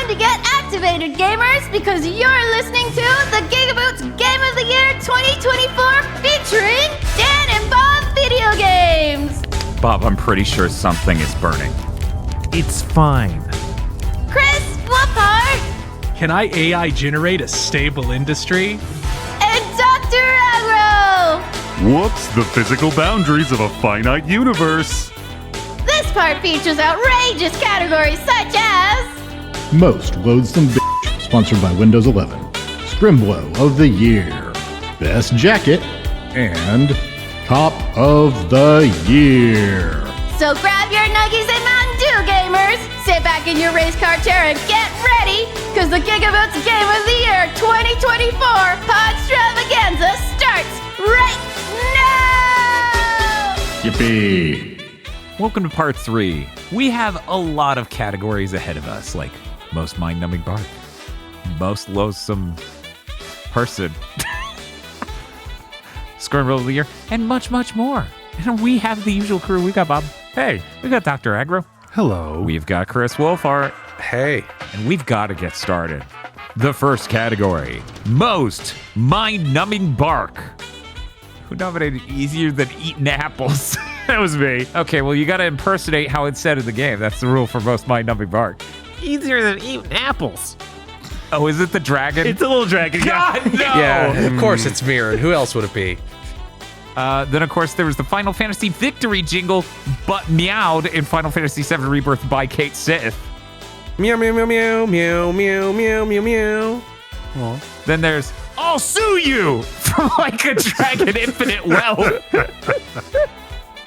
time to get activated, gamers, because you're listening to the GigaBoots Game of the Year 2024 featuring Dan and Bob Video Games. Bob, I'm pretty sure something is burning. It's fine. Chris Wolfhard. Can I AI generate a stable industry? And Dr. Agro. Whoops, the physical boundaries of a finite universe. This part features outrageous categories such as Most Loathsome B, sponsored by Windows 11, Scrimblo of the Year, Best Jacket, and Top of the Year. So grab your Nuggies and Mountain Dew, gamers. Sit back in your race car chair and get ready, because the GigaBoots Game of the Year 2024 Podstravaganza starts right now! Yippee! Welcome to part 3. We have a lot of categories ahead of us, like most mind-numbing bark, most loathsome person, Scrimblo of the Year, and much, much more. And we have the usual crew. We got Bob. Hey, we got Dr. Agro. Hello. We've got Chris Wolfhart. Hey. And we've got to get started. The first category, most mind-numbing bark. Who nominated easier than eating apples? That was me. Okay, well, you got to impersonate how it's said in the game. That's the rule for most mind-numbing bark. Easier than eating apples. Oh, is it the dragon? It's a little dragon. God, no! Yeah, of course it's Mirren. Who else would it be? Then, of course, there was the Final Fantasy victory jingle, but meowed in Final Fantasy VII Rebirth by Kate Sith. Meow, meow, meow, meow, meow, meow, meow, meow, meow. Well, then there's I'll Sue You from Like a Dragon Infinite Wealth.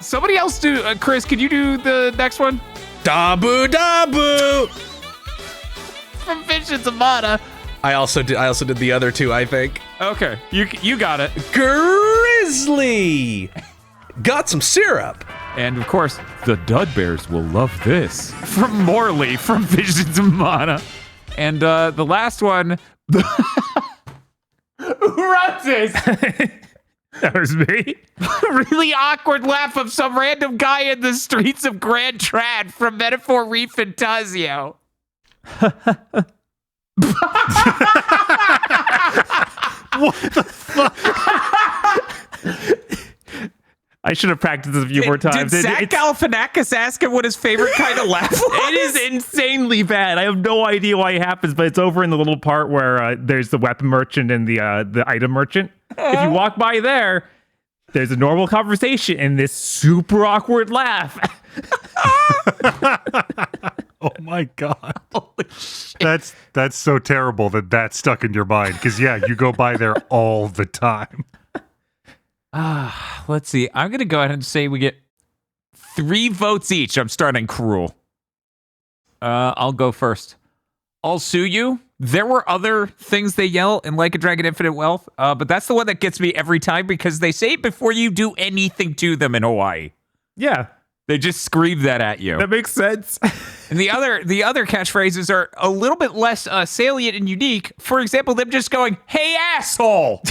Somebody else do, Chris, could you do the next one? Dabu Dabu! From Visions of Mana. I also did the other two, I think. Okay, you got it. Grizzly! Got some syrup. And of course, the Dudbears will love this. From Morley, from Visions of Mana. And the last one, who wrote this? That was me. Really awkward laugh of some random guy in the streets of Grand Trad from Metaphor Reef Fantasio. What the fuck? I should have practiced this a few more times. Did Zach Galifianakis ask him what his favorite kind of laugh was? It is insanely bad. I have no idea why it happens, but it's over in the little part where there's the weapon merchant and the item merchant. If you walk by there, there's a normal conversation and this super awkward laugh. Oh my god. Holy shit. That's so terrible that stuck in your mind, because yeah, you go by there all the time. Let's see. I'm going to go ahead and say we get 3 votes each. I'm starting cruel. I'll go first. I'll Sue You. There were other things they yell in Like a Dragon Infinite Wealth, but that's the one that gets me every time because they say it before you do anything to them in Hawaii. Yeah. They just scream that at you. That makes sense. And the other catchphrases are a little bit less salient and unique. For example, them just going, "Hey, asshole!"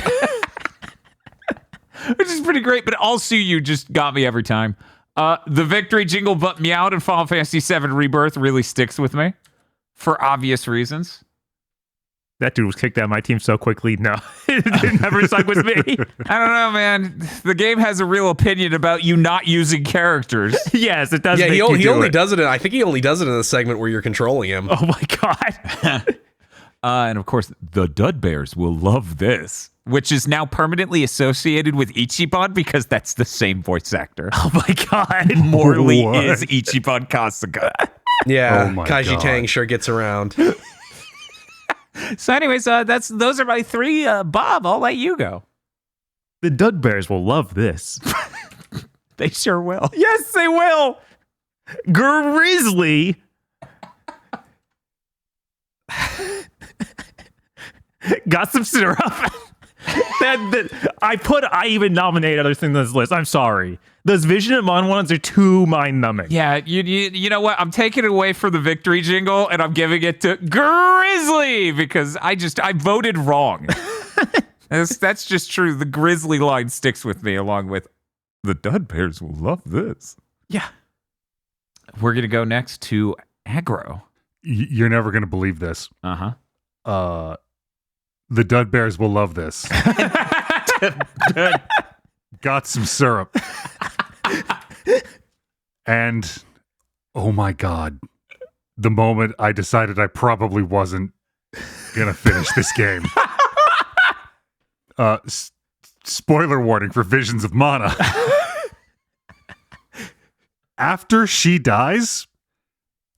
Which is pretty great, but I'll Sue You just got me every time. The victory jingle but meowed in Final Fantasy VII Rebirth really sticks with me for obvious reasons. That dude was kicked out of my team so quickly. No, it never stuck with me. I don't know, man. The game has a real opinion about you not using characters. Yes, it does. Yeah, make he only it. does it. I think he only does it in the segment where you're controlling him. Oh my god. And of course, the Dudbears will love this, which is now permanently associated with Ichiban because that's the same voice actor. Oh my god. Morley What? is Ichiban Kasuga. Yeah, Oh my Kaiji God. Tang sure gets around. So anyways, those are my 3. Bob, I'll let you go. The Dudbears will love this. They sure will. Yes, they will. Grizzly. Got some syrup. I even nominated other things on this list. I'm sorry. Those Vision and Mon ones are too mind-numbing. Yeah, you know what? I'm taking it away from the victory jingle, and I'm giving it to Grizzly because I voted wrong. That's just true. The Grizzly line sticks with me, along with the Dudbears will love this. Yeah. We're gonna go next to Aggro. You're never going to believe this. Uh-huh. The Dud Bears will love this. Got some syrup. And, oh my God, the moment I decided I probably wasn't going to finish this game. Spoiler warning for Visions of Mana. After she dies,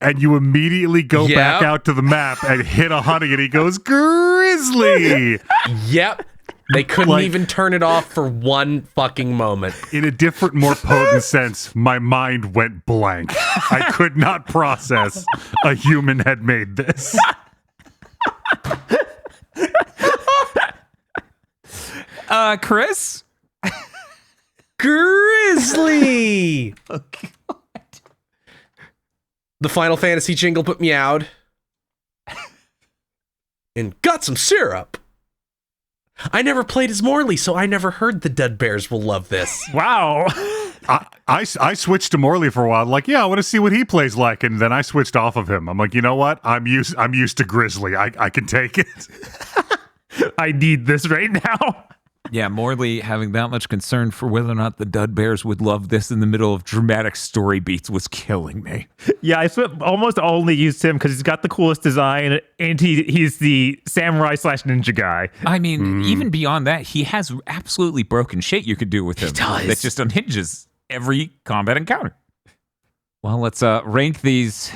and you immediately go back out to the map and hit a honey, and he goes, Grizzly! Yep. They couldn't even turn it off for one fucking moment. In a different, more potent sense, my mind went blank. I could not process a human had made this. Chris? Grizzly! Okay. The Final Fantasy jingle put meowed. And got some syrup. I never played as Morley, so I never heard the Dud Bears will love this. Wow. I switched to Morley for a while. Like, yeah, I want to see what he plays like, and then I switched off of him. I'm like, you know what? I'm used to Grizzly. I can take it. I need this right now. Yeah, Morley having that much concern for whether or not the Dud Bears would love this in the middle of dramatic story beats was killing me. Yeah, I almost only used him because he's got the coolest design, and he's the samurai/ninja guy. I mean, even beyond that, he has absolutely broken shit you could do with him. He does. That just unhinges every combat encounter. Well, let's rank these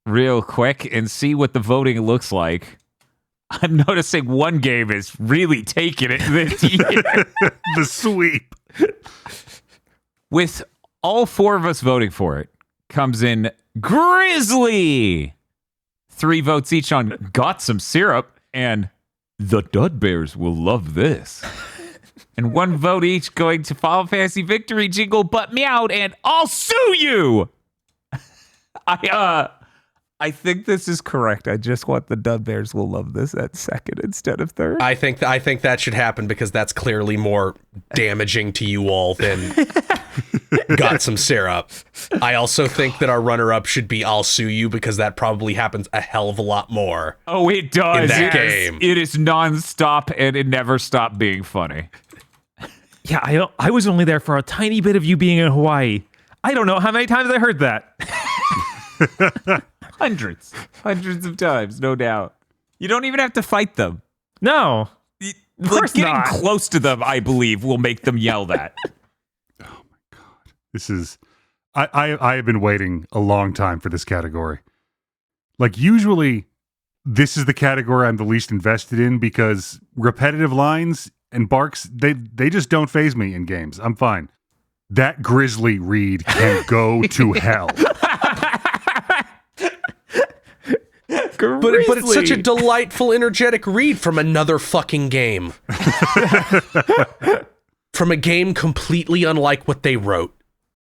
real quick and see what the voting looks like. I'm noticing one game is really taking it this year. The sweep. With all four of us voting for it, comes in Grizzly. 3 votes each on Got Some Syrup and The Dud Bears will love this. And 1 vote each going to Final Fantasy Victory Jingle But Meowed and I'll Sue You. I think this is correct. I just want the Dud Bears will love this at second instead of third. I think that should happen because that's clearly more damaging to you all than got some syrup. I also think that our runner-up should be I'll Sue You because that probably happens a hell of a lot more. Oh, it does. In that game. It is nonstop and it never stopped being funny. Yeah, I was only there for a tiny bit of you being in Hawaii. I don't know how many times I heard that. Hundreds of times, no doubt. You don't even have to fight them. No, Like getting close to them, I believe, will make them yell that. Oh my God. This is I have been waiting a long time for this category. Like usually this is the category I'm the least invested in because repetitive lines and barks, they just don't faze me in games. I'm fine. That Grizzly read can go to hell. But it's such a delightful, energetic read from another fucking game. From a game completely unlike what they wrote.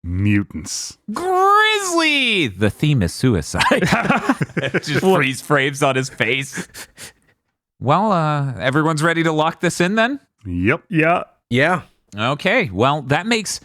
Mutants. Grizzly! The theme is suicide. Just freeze frames on his face. Well, everyone's ready to lock this in then? Yep. Yeah. Okay, well, that makes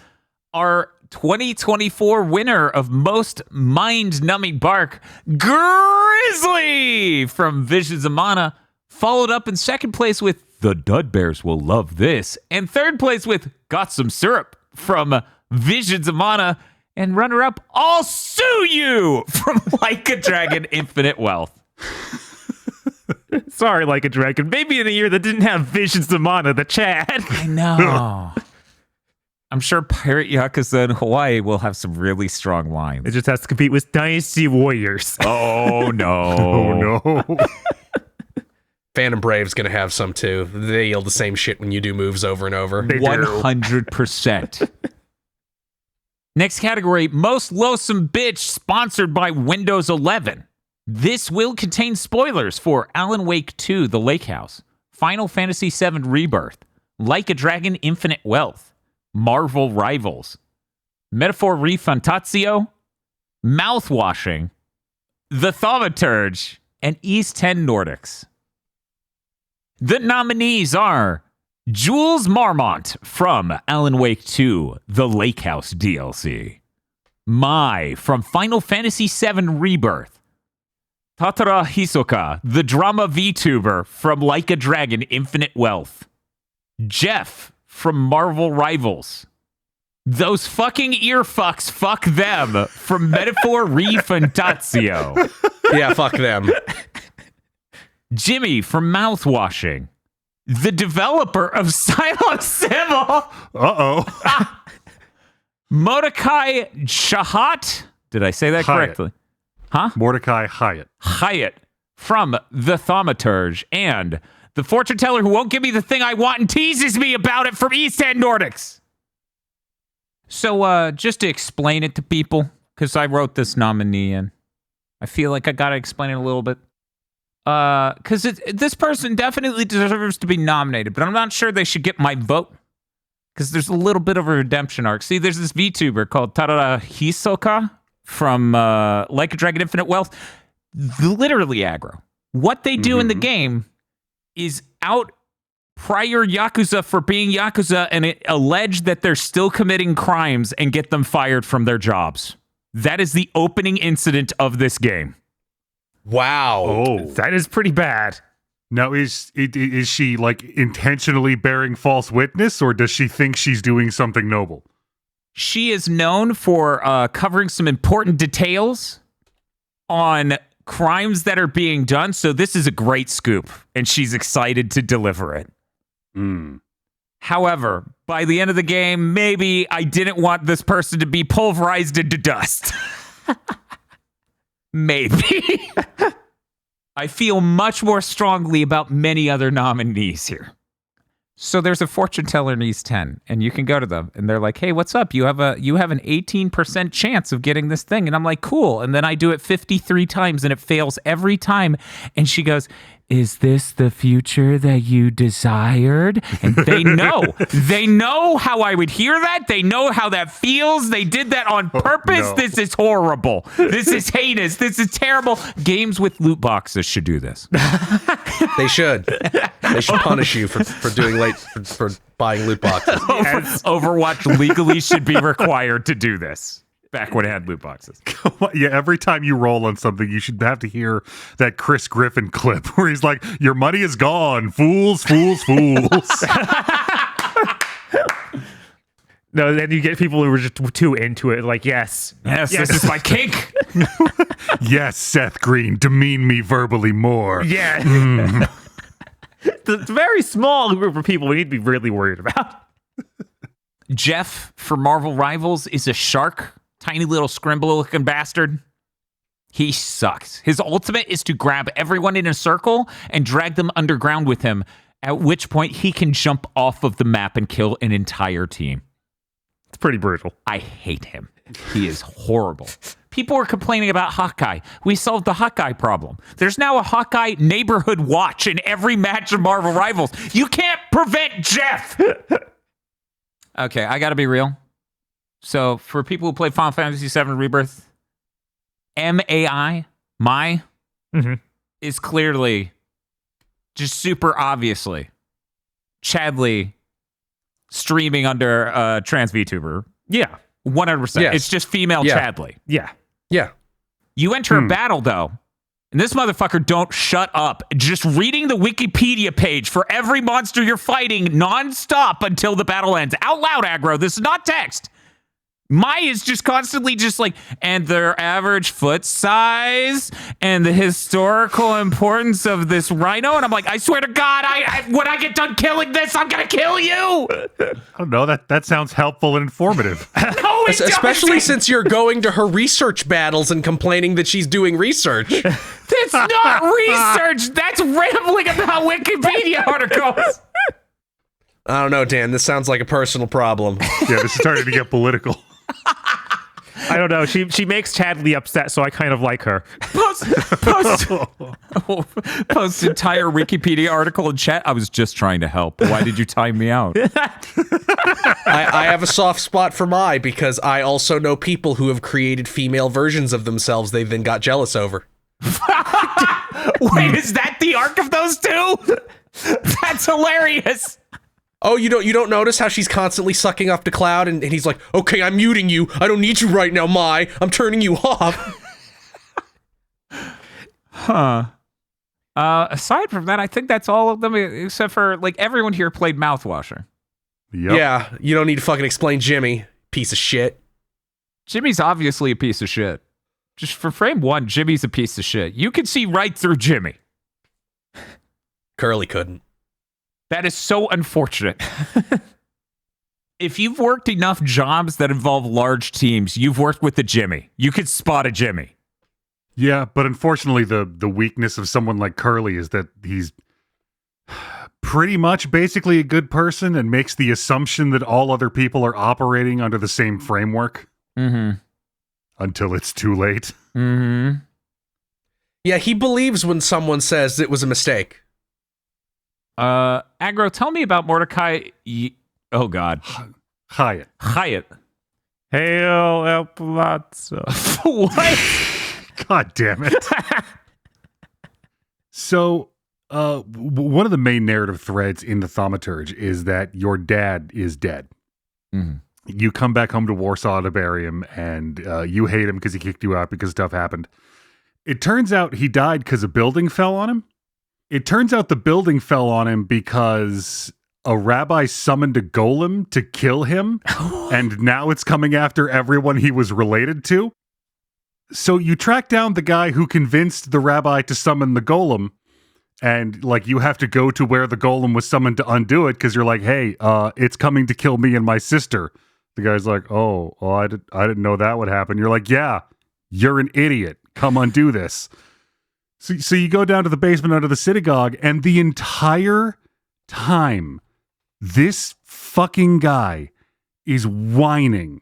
our 2024 winner of most mind-numbing bark, Grizzly from Visions of Mana, followed up in second place with The Dud Bears Will Love This, and third place with Got Some Syrup from Visions of Mana, and runner-up, I'll Sue You from Like a Dragon Infinite Wealth. Sorry, Like a Dragon. Maybe in a year that didn't have Visions of Mana, the Chad. I know. I'm sure Pirate Yakuza in Hawaii will have some really strong lines. It just has to compete with Dynasty Warriors. Oh, no. Oh, no. Phantom Brave's gonna have some too. They yell the same shit when you do moves over and over. They do. 100%. Next category, Most Loathsome Bitch, sponsored by Windows 11. This will contain spoilers for Alan Wake 2, The Lake House, Final Fantasy VII Rebirth, Like a Dragon Infinite Wealth, Marvel Rivals, Metaphor Refantatio, Mouthwashing, The Thaumaturge, and East 10 Nordics. The nominees are Jules Marmont from Alan Wake 2, The Lake House DLC, Mai from Final Fantasy VII Rebirth, Tatara Hisoka, the drama VTuber from Like a Dragon Infinite Wealth. Jeff from Marvel Rivals. Those fucking ear fucks, fuck them, from Metaphor Refundatio. Yeah, fuck them. Jimmy from Mouthwashing. The developer of Silent Civil. Uh-oh. Mordecai Shahat. Did I say that Hyatt. correctly? Huh? Mordecai Hyatt. Hyatt from The Thaumaturge. And the fortune teller who won't give me the thing I want and teases me about it from East End Nordics. So just to explain it to people, because I wrote this nominee in, I feel like I got to explain it a little bit. Because this person definitely deserves to be nominated, but I'm not sure they should get my vote. Because there's a little bit of a redemption arc. See, there's this VTuber called Tatara Hisoka from Like a Dragon Infinite Wealth. Literally aggro. What they do in the game is out prior Yakuza for being Yakuza and allege that they're still committing crimes and get them fired from their jobs. That is the opening incident of this game. Wow. Oh. That is pretty bad. Now, is she, like, intentionally bearing false witness, or does she think she's doing something noble? She is known for covering some important details on crimes that are being done, so this is a great scoop, and she's excited to deliver it. However, by the end of the game, maybe I didn't want this person to be pulverized into dust. Maybe. I feel much more strongly about many other nominees here. So there's a fortune teller in East 10, and you can go to them, and they're like, "Hey, what's up? You have an 18% chance of getting this thing." And I'm like, "Cool." And then I do it 53 times, and it fails every time. And she goes, "Is this the future that you desired?" And they know how I would hear that. They know how that feels. They did that on purpose. No. This is horrible. This is heinous. This is terrible. Games with loot boxes should do this. They should. They should punish you for doing for buying loot boxes. Overwatch legally should be required to do this. Back when it had loot boxes. Yeah, every time you roll on something, you should have to hear that Chris Griffin clip where he's like, "Your money is gone, fools, fools, fools." No, then you get people who are just too into it. Like, yes, Yes, this is my kink. Yes, Seth Green, demean me verbally more. yeah. It's a very small group of people we need to be really worried about. Jeff for Marvel Rivals is a shark. Tiny little Scrimblo looking bastard. He sucks. His ultimate is to grab everyone in a circle and drag them underground with him, at which point he can jump off of the map and kill an entire team. It's pretty brutal. I hate him. He is horrible. People were complaining about Hawkeye. We solved the Hawkeye problem. There's now a Hawkeye neighborhood watch in every match of Marvel Rivals. You can't prevent Jeff. Okay, I gotta be real. So for people who play Final Fantasy VII Rebirth, MAI, is clearly, just super obviously, Chadley streaming under a trans VTuber. Yeah. 100%. Yes. It's just female Yeah. Chadley. Yeah. Yeah. You enter a battle, though, and this motherfucker don't shut up. Just reading the Wikipedia page for every monster you're fighting nonstop until the battle ends. Out loud, aggro. This is not text. Mai is just constantly just like, and their average foot size and the historical importance of this rhino. And I'm like, I swear to God, when I get done killing this, I'm going to kill you. I don't know. That sounds helpful and informative. No, it Especially doesn't. since you're going to her research battles and complaining that she's doing research. That's not research. That's rambling about Wikipedia articles. I don't know, Dan. This sounds like a personal problem. Yeah, this is starting to get political. I don't know. She makes Chadley upset, so I kind of like her. Post entire Wikipedia article in chat. I was just trying to help. Why did you time me out? I have a soft spot for Mai because I also know people who have created female versions of themselves they then got jealous over. Wait, is that the arc of those two? That's hilarious. Oh, you don't notice how she's constantly sucking up to Cloud and he's like, okay, I'm muting you. I don't need you right now, Mai. I'm turning you off. Aside from that, I think that's all of them, except for like everyone here played Mouthwasher. Yep. Yeah, you don't need to fucking explain Jimmy, piece of shit. Jimmy's obviously a piece of shit. Just for frame one, Jimmy's a piece of shit. You can see right through Jimmy. Curly couldn't. That is so unfortunate. If you've worked enough jobs that involve large teams, you've worked with a Jimmy. You could spot a Jimmy. Yeah, but unfortunately, the weakness of someone like Curly is that he's pretty much basically a good person and makes the assumption that all other people are operating under the same framework. Mm-hmm. Until it's too late. Mm-hmm. Yeah, he believes when someone says it was a mistake. Aggro, tell me about Mordecai. Oh, God. Hyatt. Hail El Palazzo. What? God damn it. So, one of the main narrative threads in the Thaumaturge is that your dad is dead. Mm-hmm. You come back home to Warsaw to bury him, and you hate him because he kicked you out because stuff happened. It turns out he died because a building fell on him. It turns out the building fell on him because a rabbi summoned a golem to kill him, and now it's coming after everyone he was related to. So you track down the guy who convinced the rabbi to summon the golem, and like you have to go to where the golem was summoned to undo it because you're like, hey, it's coming to kill me and my sister. The guy's like, oh, I didn't know that would happen. You're like, yeah, you're an idiot. Come undo this. So you go down to the basement under the synagogue, and the entire time, this fucking guy is whining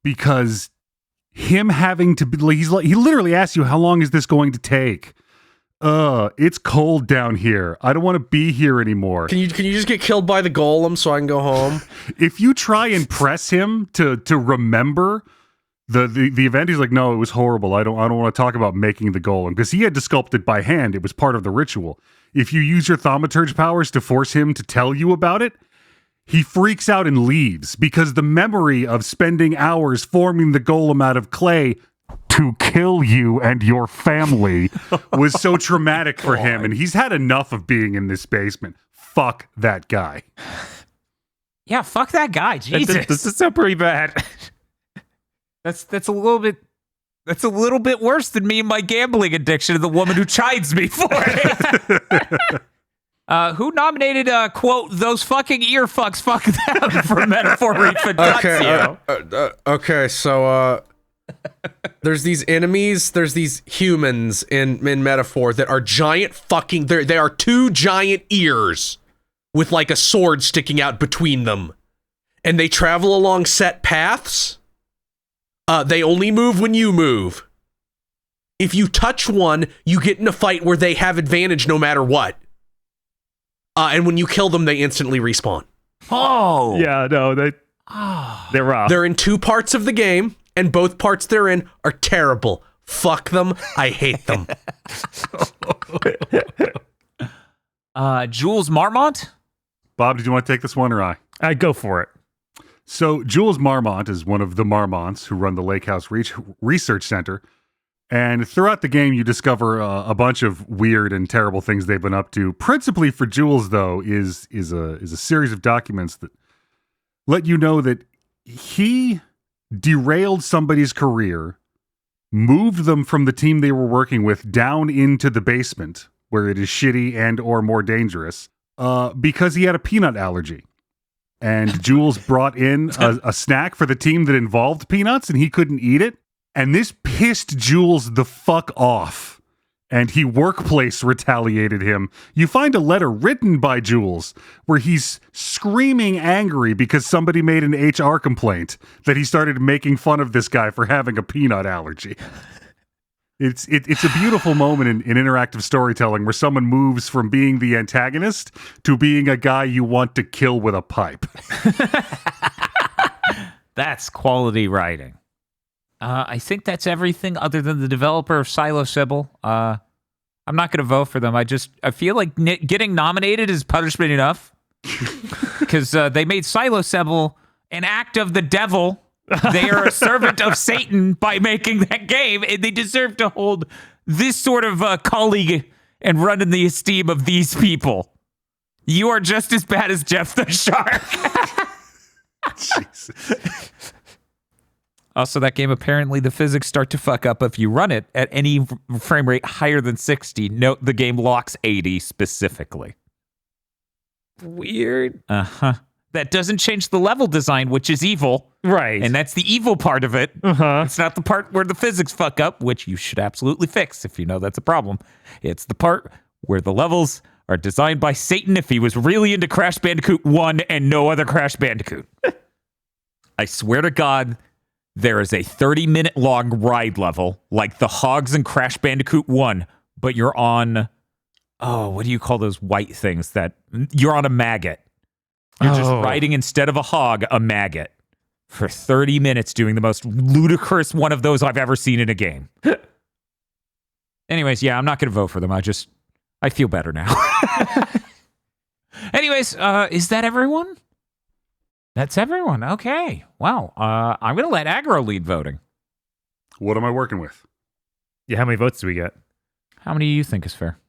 because him having to be, he literally asks you, how long is this going to take? It's cold down here. I don't want to be here anymore. Can you just get killed by the golem so I can go home? If you try and press him to remember the event, he's like, no, it was horrible. I don't want to talk about making the golem because he had to sculpt it by hand. It was part of the ritual. If you use your thaumaturge powers to force him to tell you about it, he freaks out and leaves because the memory of spending hours forming the golem out of clay to kill you and your family was so traumatic for him, and he's had enough of being in this basement. Fuck that guy. Yeah, fuck that guy. Jesus. This is so pretty bad. That's a little bit worse than me and my gambling addiction and the woman who chides me for it. Who nominated, quote, those fucking ear fucks, fuck them for Metaphor Refindatio? Okay, so, there's these enemies, there's these humans in Metaphor that are giant fucking, they are two giant ears with like a sword sticking out between them. And they travel along set paths. They only move when you move. If you touch one, you get in a fight where they have advantage no matter what. And when you kill them, they instantly respawn. Oh. Yeah, no, they're rough. They're in two parts of the game, and both parts they're in are terrible. Fuck them. I hate them. Jules Marmont? Bob, did you want to take this one or I? I'd go for it. So Jules Marmont is one of the Marmonts who run the Lake House Research Center. And throughout the game, you discover a bunch of weird and terrible things they've been up to. Principally for Jules, though, is a series of documents that let you know that he derailed somebody's career, moved them from the team they were working with down into the basement, where it is shitty and or more dangerous, because he had a peanut allergy. And Jules brought in a snack for the team that involved peanuts, and he couldn't eat it. And this pissed Jules the fuck off. And he workplace retaliated him. You find a letter written by Jules where he's screaming angry because somebody made an HR complaint that he started making fun of this guy for having a peanut allergy. It's a beautiful moment in interactive storytelling where someone moves from being the antagonist to being a guy you want to kill with a pipe. That's quality writing. I think that's everything other than the developer of Silo Sybil. I'm not going to vote for them. I feel like getting nominated is punishment enough. Because they made Silo Sybil an act of the devil. They are a servant of Satan by making that game, and they deserve to hold this sort of colleague and running the esteem of these people. You are just as bad as Jeff the Shark. Jesus. Also, that game, apparently the physics start to fuck up if you run it at any frame rate higher than 60. Note the game locks 80 specifically. Weird. Uh-huh. That doesn't change the level design, which is evil. Right. And that's the evil part of it. Uh-huh. It's not the part where the physics fuck up, which you should absolutely fix if you know that's a problem. It's the part where the levels are designed by Satan if he was really into Crash Bandicoot 1 and no other Crash Bandicoot. I swear to God, there is a 30-minute long ride level like the Hogs in Crash Bandicoot 1, but you're on, what do you call those white things that, you're on a maggot. You're just riding, instead of a hog, a maggot for 30 minutes doing the most ludicrous one of those I've ever seen in a game. Anyways, yeah, I'm not going to vote for them. I feel better now. Anyways, is that everyone? That's everyone. Okay. Wow. I'm going to let Aggro lead voting. What am I working with? Yeah, how many votes do we get? How many do you think is fair?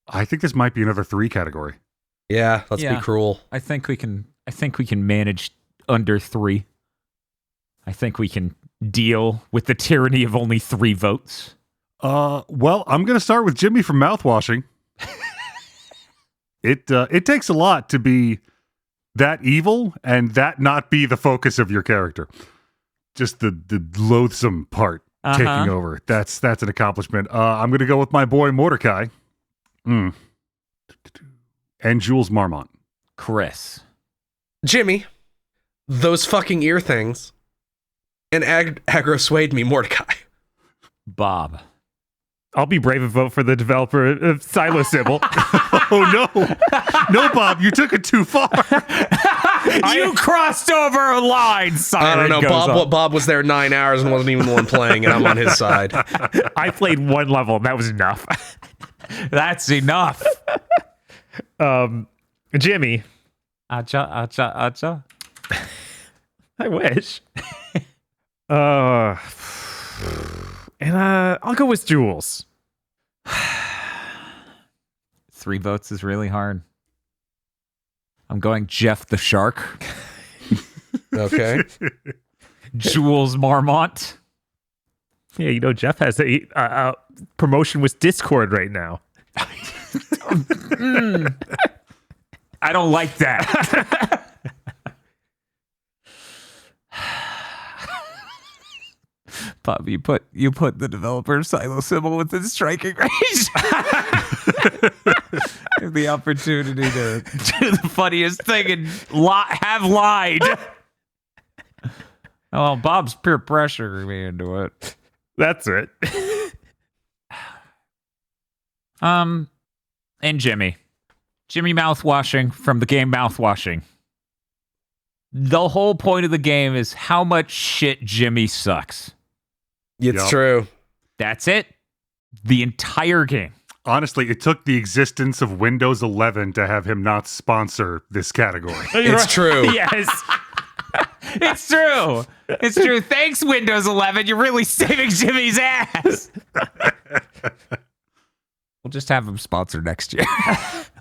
I think this might be another 3 category. Yeah, let's be cruel. I think we can manage under 3. I think we can deal with the tyranny of only 3 votes. Well, I'm going to start with Jimmy from Mouthwashing. It takes a lot to be that evil and that not be the focus of your character. Just the loathsome part taking over. That's an accomplishment. I'm going to go with my boy Mordecai. And Jules Marmont. Chris. Jimmy, those fucking ear things. And aggro swayed me, Mordecai. Bob. I'll be brave and vote for the developer of Silo Sybil. Oh, no. No, Bob, you took it too far. You crossed over a line, I don't know. Bob was there 9 hours and wasn't even the one playing, and I'm on his side. I played 1 level, and that was enough. That's enough. Jimmy. Acha. I wish. And I'll go with Jules. 3 votes is really hard. I'm going Jeff the Shark. Okay. Jules Marmont. Yeah, you know, Jeff has a promotion with Discord right now. I don't like that. Bob, you put the developer of Silo Sybil within striking range. The opportunity to do the funniest thing and have lied. Well, Bob's peer pressure me into it. That's it. And Jimmy mouthwashing from the game Mouthwashing. The whole point of the game is how much shit Jimmy sucks. It's true. That's it. The entire game. Honestly, it took the existence of Windows 11 to have him not sponsor this category. It's true. Yes. It's true. It's true. Thanks, Windows 11. You're really saving Jimmy's ass. We'll just have him sponsored next year.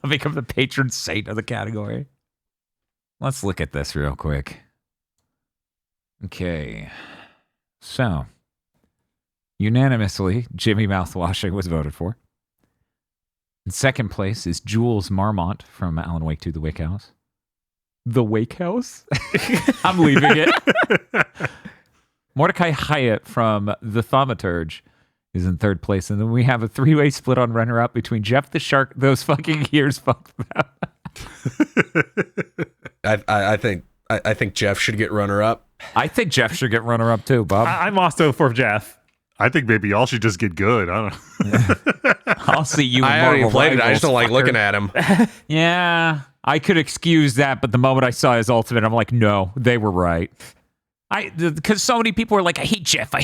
I'll become the patron saint of the category. Let's look at this real quick. Okay. So, unanimously, Jimmy Mouthwashing was voted for. In second place is Jules Marmont from Alan Wake 2: The Wake House. The Wake House? I'm leaving it. Mordecai Hyatt from The Thaumaturge is in third place. And then we have a 3-way split on runner-up between Jeff the Shark. Those fucking ears fucked them. I think Jeff should get runner-up. I think Jeff should get runner-up too, Bob. I'm also for Jeff. I think maybe y'all should just get good. I don't know. I'll see you in I haven't even Marvel played it. I just don't like Rivals, looking fucker. at him. Yeah, I could excuse that, but the moment I saw his ultimate, I'm like, no, they were right. Because so many people are like, I hate Jeff.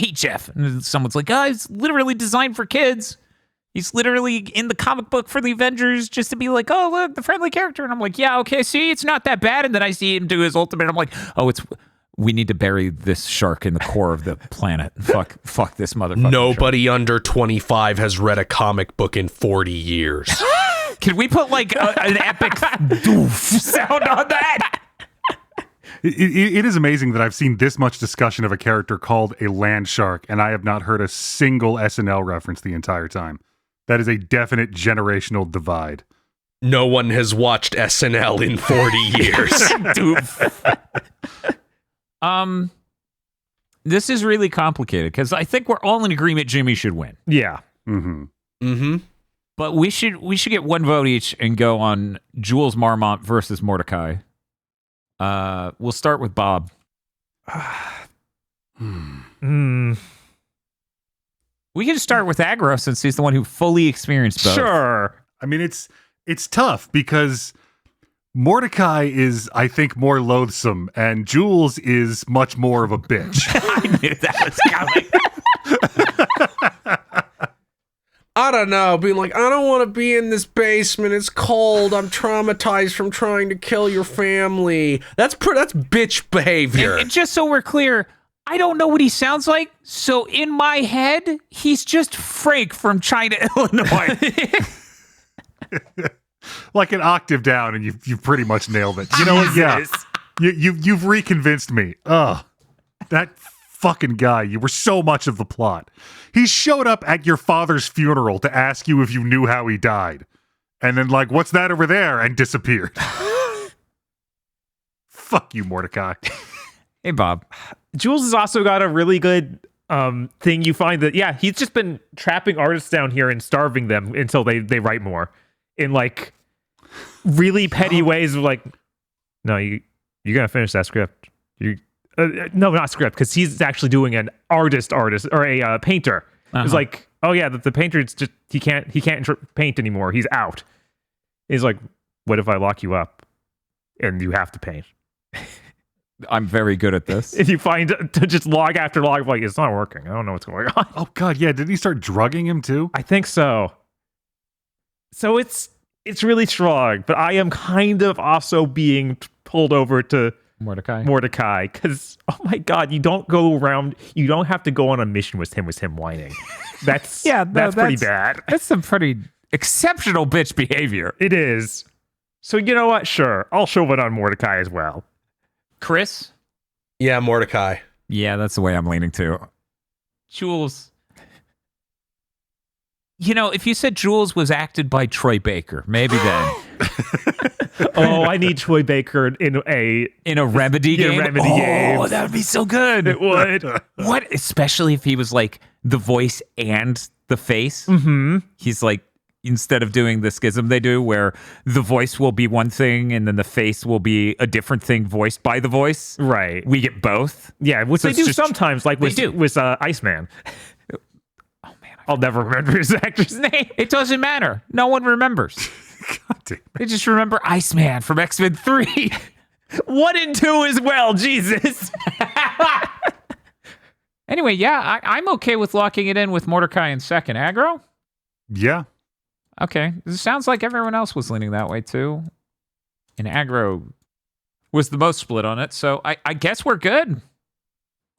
And someone's like, oh, he's literally designed for kids. He's literally in the comic book for the Avengers just to be like, oh, look, the friendly character. And I'm like, yeah, okay, see, it's not that bad. And then I see him do his ultimate. And I'm like, oh, it's We need to bury this shark in the core of the planet. Fuck this motherfucker. Nobody under 25 has read a comic book in 40 years. Can we put like an epic doof sound on that? It is amazing that I've seen this much discussion of a character called a land shark, and I have not heard a single SNL reference the entire time. That is a definite generational divide. No one has watched SNL in 40 years. Doof. This is really complicated because I think we're all in agreement Jimmy should win. Yeah. Mm-hmm. Mm-hmm. But we should get one vote each and go on Jules Marmont versus Mordecai. We'll start with Bob. We can start with Aggro since he's the one who fully experienced both. Sure. I mean, it's tough because Mordecai is, I think, more loathsome, and Jules is much more of a bitch. I knew that was coming. I don't know, being like, I don't want to be in this basement. It's cold. I'm traumatized from trying to kill your family. That's bitch behavior. And just so we're clear, I don't know what he sounds like. So in my head, he's just Frank from China, Illinois. Like an octave down, and you've pretty much nailed it. You know what? Yeah, you've reconvinced me. Ugh, that fucking guy. You were so much of the plot. He showed up at your father's funeral to ask you if you knew how he died, and then like, what's that over there? And disappeared. Fuck you, Mordecai. Hey, Bob. Jules has also got a really good thing. You find that, yeah, he's just been trapping artists down here and starving them until they write more in like really petty ways of like, no, you're gonna finish that script. No, not script, because he's actually doing an artist or a painter. It's like, oh yeah, the painter is just he can't paint anymore. He's out. He's like, what if I lock you up and you have to paint? I'm very good at this. If you find to just log after log, like, it's not working. I don't know what's going on. Oh god, yeah. Didn't he start drugging him too? I think so. So it's really strong, but I am kind of also being pulled over to Mordecai, because oh my god, you don't have to go on a mission with him whining. That's pretty bad. That's some pretty exceptional bitch behavior. It is. So you know what? Sure, I'll show it on Mordecai as well. Chris? Yeah, Mordecai. Yeah, that's the way I'm leaning too. Jules. You know, if you said Jules was acted by Troy Baker, maybe then. Oh, I need Troy Baker in a Remedy game. Game. Oh, that would be so good. It would. What? Especially if he was like the voice and the face. Mm-hmm. He's like, instead of doing the schism they do where the voice will be one thing and then the face will be a different thing voiced by the voice. Right. We get both. Yeah, which So they it's do just- sometimes, like with Iceman. Oh man, I'll never remember his actor's name. it doesn't matter. No one remembers. God damn it. They just remember Iceman from X-Men 3. 1 and 2 as well, Jesus. Anyway, yeah, I'm okay with locking it in with Mordecai in second. Aggro? Yeah. Okay. It sounds like everyone else was leaning that way too. And Aggro was the most split on it, so I guess we're good.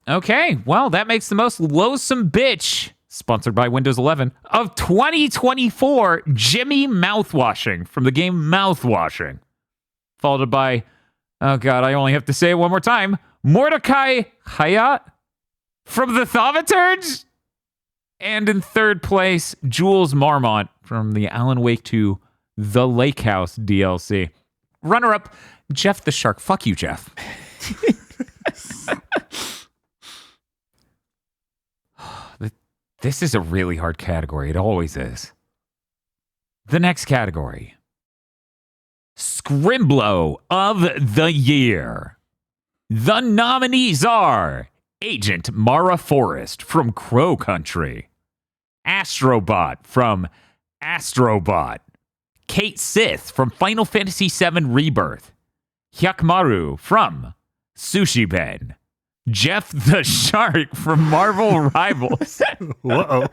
Okay, well, that makes the most loathsome bitch, sponsored by Windows 11, of 2024, Jimmy Mouthwashing from the game Mouthwashing. Followed by, oh god, I only have to say it one more time, Mordecai Hayat from the Thaumaturge. And in third place, Jules Marmont from the Alan Wake 2 The Lake House DLC. Runner-up, Jeff the Shark. Fuck you, Jeff. This is a really hard category. It always is. The next category. Scrimblo of the Year. The nominees are Agent Mara Forrest from Crow Country, Astrobot from Astrobot, Kate Sith from Final Fantasy VII Rebirth, Hyakumaru from Sushi Ben, Jeff the Shark from Marvel Rivals, Whoa.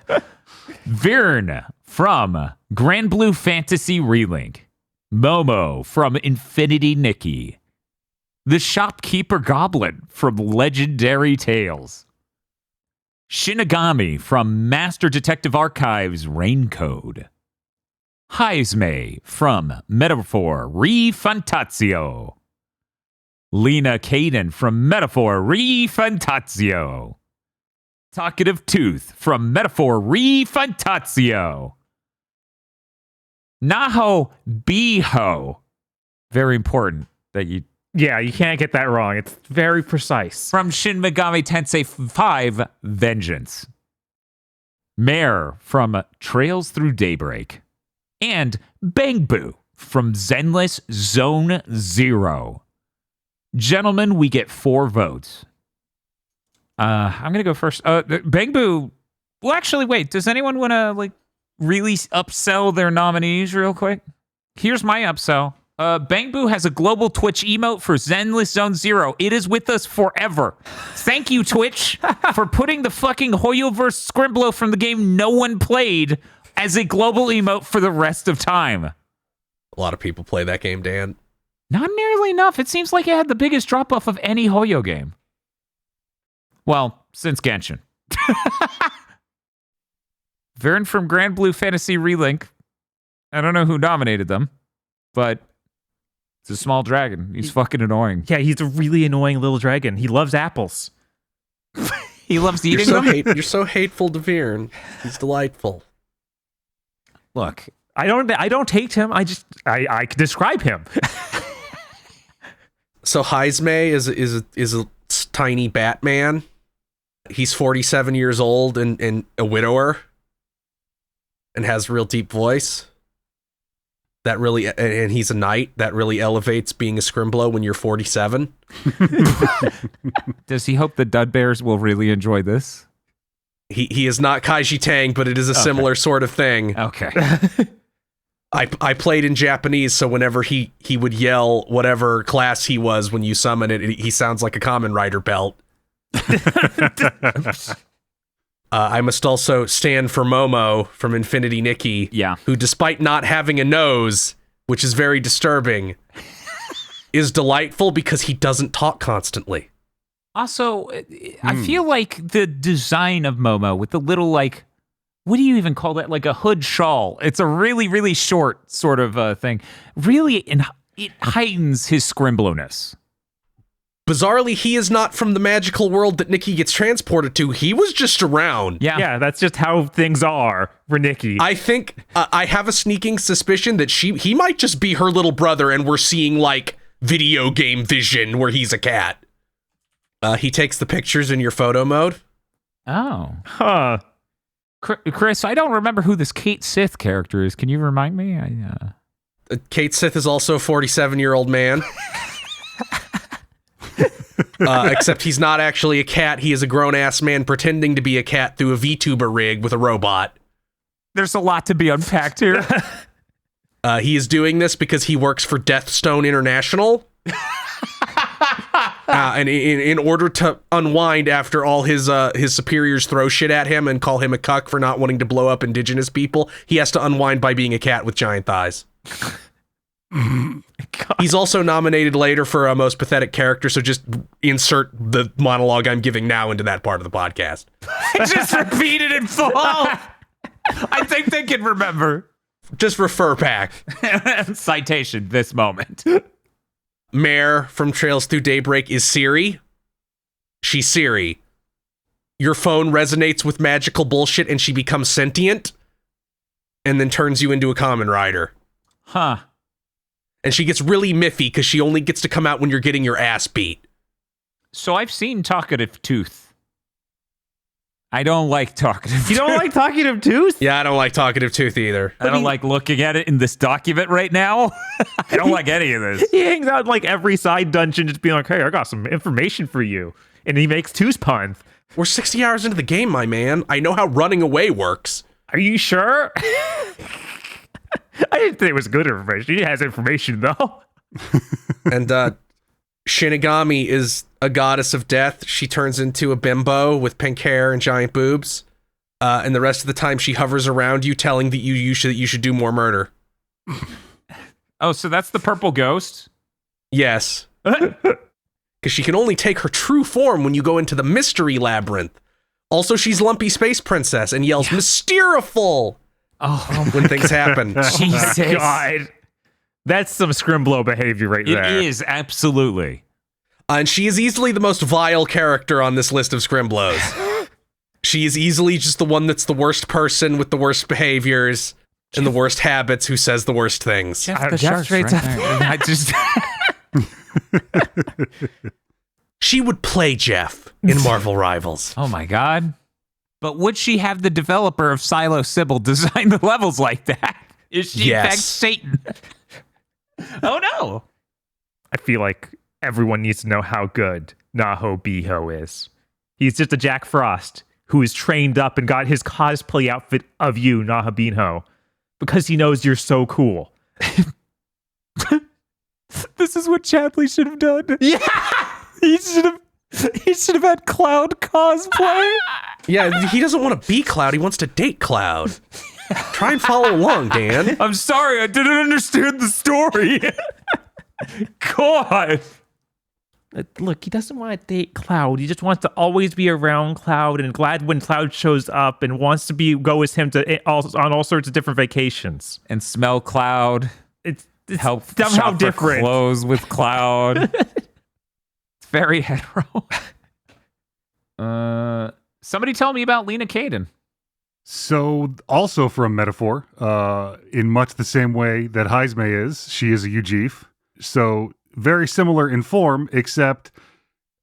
Virn from Grand Blue Fantasy Relink, Momo from Infinity Nikki, The Shopkeeper Goblin from Legendary Tales. Shinigami from Master Detective Archives Raincode. Heisme from Metaphor Refantatio. Lena Caden from Metaphor Refantatio. Talkative Tooth from Metaphor Refantatio. Naho Biho. Very important that you... Yeah, you can't get that wrong. It's very precise. From Shin Megami Tensei 5 Vengeance. Mare from Trails Through Daybreak. And Bangbu from Zenless Zone Zero. Gentlemen, we get 4 votes. I'm going to go first. Bangbu. Well, actually, wait. Does anyone want to really upsell their nominees real quick? Here's my upsell. Bangbu has a global Twitch emote for Zenless Zone Zero. It is with us forever. Thank you, Twitch, for putting the fucking Hoyoverse Scrimblo from the game no one played as a global emote for the rest of time. A lot of people play that game, Dan. Not nearly enough. It seems like it had the biggest drop-off of any Hoyo game. Well, since Genshin. Vern from Grand Blue Fantasy Relink. I don't know who nominated them, but it's a small dragon. He's fucking annoying. Yeah, he's a really annoying little dragon. He loves apples. He loves eating them. You're so hateful to Vern. He's delightful. Look, I don't hate him. I can describe him. So Heisme is a tiny Batman. He's 47 years old and a widower, and has a real deep voice. That really, and he's a knight. That really elevates being a Scrimblo when you're 47. does he hope the Dud Bears will really enjoy this? He is not Kaiji Tang, but it is a similar sort of thing. Okay. I played in Japanese, so whenever he would yell whatever class he was when you summon it, he sounds like a Kamen Rider belt. I must also stand for Momo from Infinity Nikki, who, despite not having a nose, which is very disturbing, is delightful because he doesn't talk constantly. Also, I feel like the design of Momo with the little, what do you even call that? Like a hood shawl. It's a really, really short sort of thing. Really, it heightens his Scrimblo-ness. Bizarrely, he is not from the magical world that Nikki gets transported to. He was just around. Yeah, that's just how things are for Nikki. I think I have a sneaking suspicion that he might just be her little brother, and we're seeing video game vision where he's a cat. He takes the pictures in your photo mode. Oh. Huh. Chris, I don't remember who this Kate Sith character is. Can you remind me? Kate Sith is also a 47-year-old man. Except he's not actually a cat. He is a grown-ass man pretending to be a cat through a VTuber rig with a robot. There's a lot to be unpacked here. He is doing this because he works for Deathstone International. And in order to unwind after all his superiors throw shit at him and call him a cuck for not wanting to blow up indigenous people, he has to unwind by being a cat with giant thighs. He's also nominated later for a most pathetic character, so just insert the monologue I'm giving now into that part of the podcast. Just repeat it in full. I think they can remember. Just refer back. Citation, this moment. Mare from Trails Through Daybreak is Siri. She's Siri. Your phone resonates with magical bullshit and she becomes sentient and then turns you into a Kamen Rider. Huh. And she gets really miffy because she only gets to come out when you're getting your ass beat. So I've seen Talkative Tooth. I don't like Talkative Tooth. You don't like Talkative Tooth? Yeah, I don't like Talkative Tooth either. I don't like looking at it in this document right now. I don't like any of this. He hangs out in every side dungeon just being like, hey, I got some information for you. And he makes Tooth puns. We're 60 hours into the game, my man. I know how running away works. Are you sure? I didn't think it was good information. He has information, though. And Shinigami is a goddess of death. She turns into a bimbo with pink hair and giant boobs. And the rest of the time, she hovers around you, telling that you should do more murder. Oh, so that's the purple ghost? Yes. because she can only take her true form when you go into the mystery labyrinth. Also, she's Lumpy Space Princess and yells Mysteriful when things happen. Jesus. Oh my God. That's some Scrimblo behavior right there. It is, absolutely. And she is easily the most vile character on this list of Scrimblos. She is easily just the one that's the worst person with the worst behaviors and the worst habits who says the worst things. Jeff the Jeff Shark's right there. I just... She would play Jeff in Marvel Rivals. Oh my God. But would she have the developer of Silo Sybil design the levels like that? Is she in fact Satan? Oh no. I feel like everyone needs to know how good Naho Biho is. He's just a Jack Frost who is trained up and got his cosplay outfit of you, Naho Biho, because he knows you're so cool. This is what Chadley should have done. Yeah. He should have had Cloud cosplay. Yeah, he doesn't want to be Cloud. He wants to date Cloud. Try and follow along, Dan. I'm sorry, I didn't understand the story. God. Look, he doesn't want to date Cloud. He just wants to always be around Cloud and glad when Cloud shows up and wants to go with him on all sorts of different vacations. And smell Cloud. It's Help somehow shop for different. clothes with Cloud. It's very hetero. Somebody tell me about Lena Kaden. So, also from Metaphor, in much the same way that Heisme is, she is a Ujif. So, very similar in form, except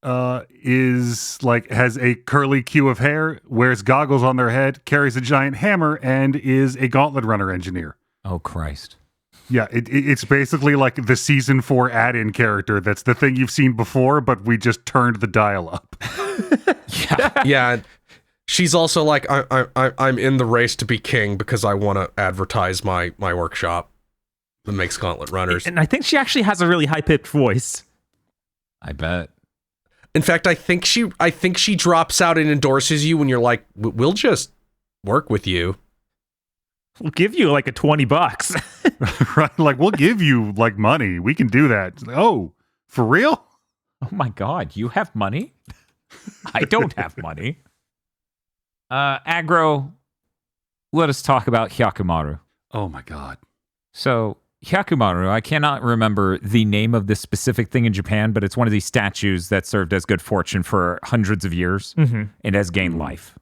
is like has a curly queue of hair, wears goggles on their head, carries a giant hammer, and is a gauntlet runner engineer. Oh, Christ. Yeah, it's basically like the season 4 add-in character. That's the thing you've seen before, but we just turned the dial up. Yeah. She's also like, I'm in the race to be king because I want to advertise my workshop that makes gauntlet runners. And I think she actually has a really high-pitched voice. I bet. In fact, I think she drops out and endorses you when you're like, we'll just work with you. We'll give you like a $20. Right? Like, we'll give you like money. We can do that. It's like, oh, for real? Oh my God, you have money? I don't have money. Aggro, let us talk about Hyakumaru. Oh my God. So, Hyakumaru, I cannot remember the name of this specific thing in Japan, but it's one of these statues that served as good fortune for hundreds of years and has gained life.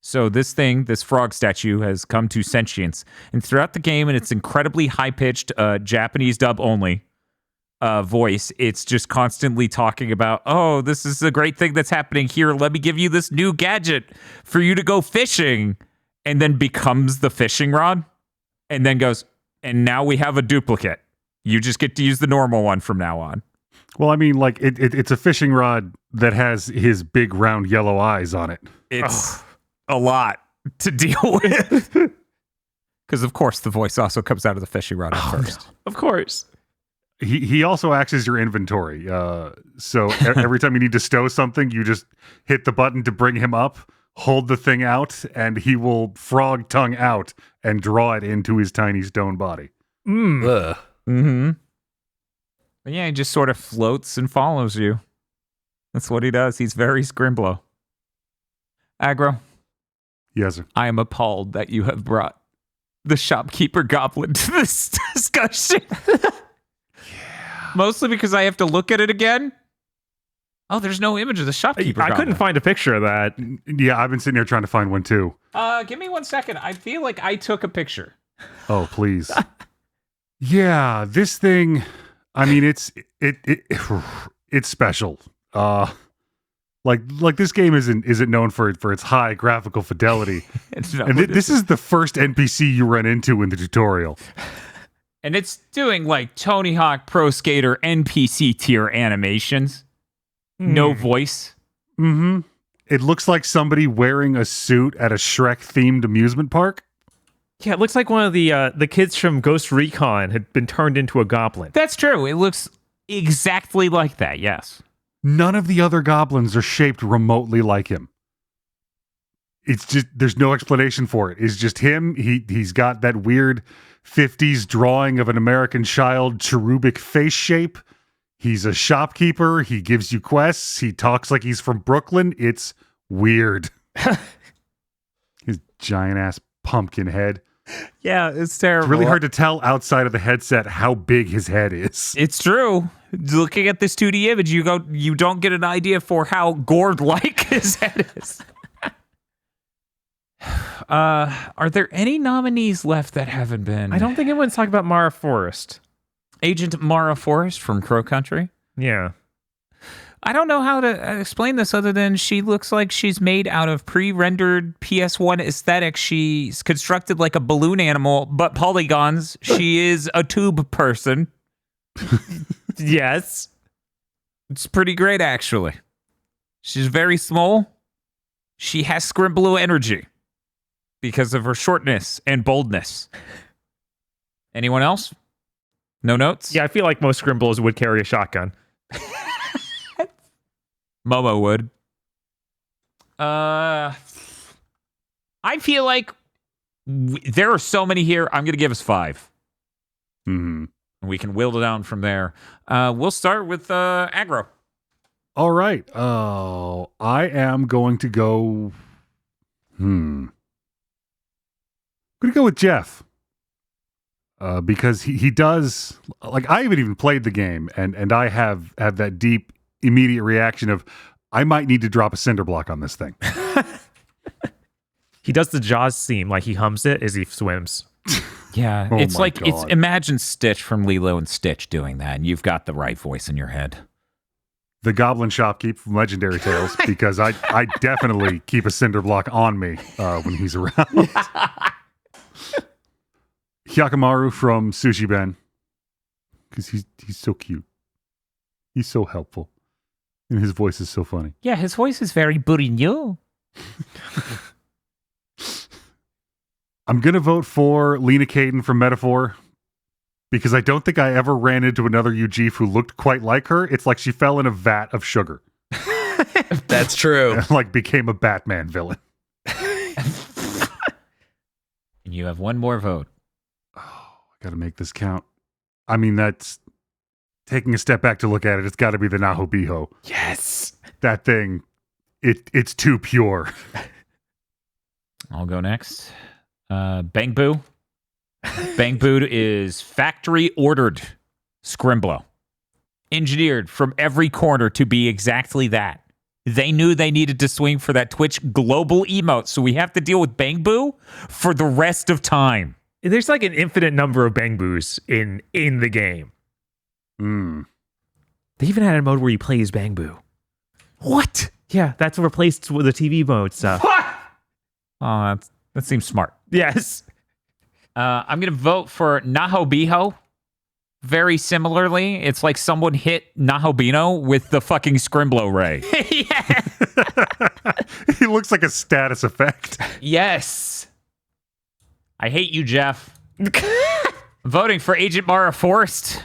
So this frog statue has come to sentience. And throughout the game, in its incredibly high-pitched Japanese dub only voice, it's just constantly talking about, oh, this is a great thing that's happening here. Let me give you this new gadget for you to go fishing. And then becomes the fishing rod. And then goes, and now we have a duplicate. You just get to use the normal one from now on. Well, I mean, like, it's a fishing rod that has his big round yellow eyes on it. It's a lot to deal with. Because, of course, the voice also comes out of the fishing rod at first. No. Of course. He also acts as your inventory. So every time you need to stow something, you just hit the button to bring him up, hold the thing out, and he will frog tongue out and draw it into his tiny stone body. Ugh. Mm-hmm. But yeah, he just sort of floats and follows you. That's what he does. He's very Scrimblo. Aggro. Yes, sir. I am appalled that you have brought the shopkeeper goblin to this discussion. Mostly because I have to look at it again. Oh, there's no image of the shopkeeper goblin. I couldn't find a picture of that. Yeah, I've been sitting here trying to find one too. Give me 1 second. I feel like I took a picture. Oh, please. Yeah, this thing, I mean, it's special. Like this game isn't known for its high graphical fidelity. This is the first NPC you run into in the tutorial. And it's doing like Tony Hawk Pro Skater NPC tier animations. No voice. Mm-hmm. It looks like somebody wearing a suit at a Shrek-themed amusement park. Yeah, it looks like one of the kids from Ghost Recon had been turned into a goblin. That's true. It looks exactly like that, yes. None of the other goblins are shaped remotely like him. It's just, there's no explanation for it. It's just him. He's got that weird 50s drawing of an American child cherubic face shape. He's a shopkeeper. He gives you quests. He talks like he's from Brooklyn. It's weird. His giant ass pumpkin head. Yeah, it's terrible. It's really hard to tell outside of the headset how big his head is. It's true. Looking at this 2D image, you don't get an idea for how gourd-like his head is. Are there any nominees left that haven't been? I don't think anyone's talking about Mara Forrest. Agent Mara Forrest from Crow Country. Yeah. I don't know how to explain this other than she looks like she's made out of pre-rendered PS1 aesthetic. She's constructed like a balloon animal, but polygons. She is a tube person. Yes. It's pretty great, actually. She's very small. She has Scrimblo energy because of her shortness and boldness. Anyone else? No notes? Yeah, I feel like most Scrimblos would carry a shotgun. Momo would. I feel like there are so many here. I'm going to give us 5. Mm-hmm. And we can whittle down from there. We'll start with aggro. All right. I am going to go. I'm going to go with Jeff. Because he does, like, I haven't even played the game, and I have that deep, immediate reaction of, I might need to drop a cinder block on this thing. He does the Jaws theme, like he hums it as he swims. Yeah, Oh it's my like, God. imagine Stitch from Lilo and Stitch doing that, and you've got the right voice in your head. The Goblin Shopkeep from Legendary Tales, because I definitely keep a cinder block on me when he's around. Hyakamaru from Sushi Ben, because he's so cute. He's so helpful. And his voice is so funny. Yeah, his voice is very bourignon. I'm going to vote for Lena Kaden from Metaphor, because I don't think I ever ran into another Ujif who looked quite like her. It's like she fell in a vat of sugar. That's true. And like became a Batman villain. And you have one more vote. Oh, I got to make this count. I mean, that's taking a step back to look at it. It's got to be the Nahobiho. Yes. That thing, it's too pure. I'll go next. Bang Boo. Bang Boo is factory ordered Scrimblo. Engineered from every corner to be exactly that. They knew they needed to swing for that Twitch global emote, so we have to deal with Bang Boo for the rest of time. There's like an infinite number of Bang Boos in the game. They even had a mode where you play as Bang Boo. What? Yeah, that's replaced with the TV mode stuff. Oh, that seems smart. Yes. I'm going to vote for Nahobiho. Very similarly, it's like someone hit Nahobino with the fucking Scrimblo ray. He looks like a status effect. Yes. I hate you, Jeff. Voting for Agent Mara Forrest.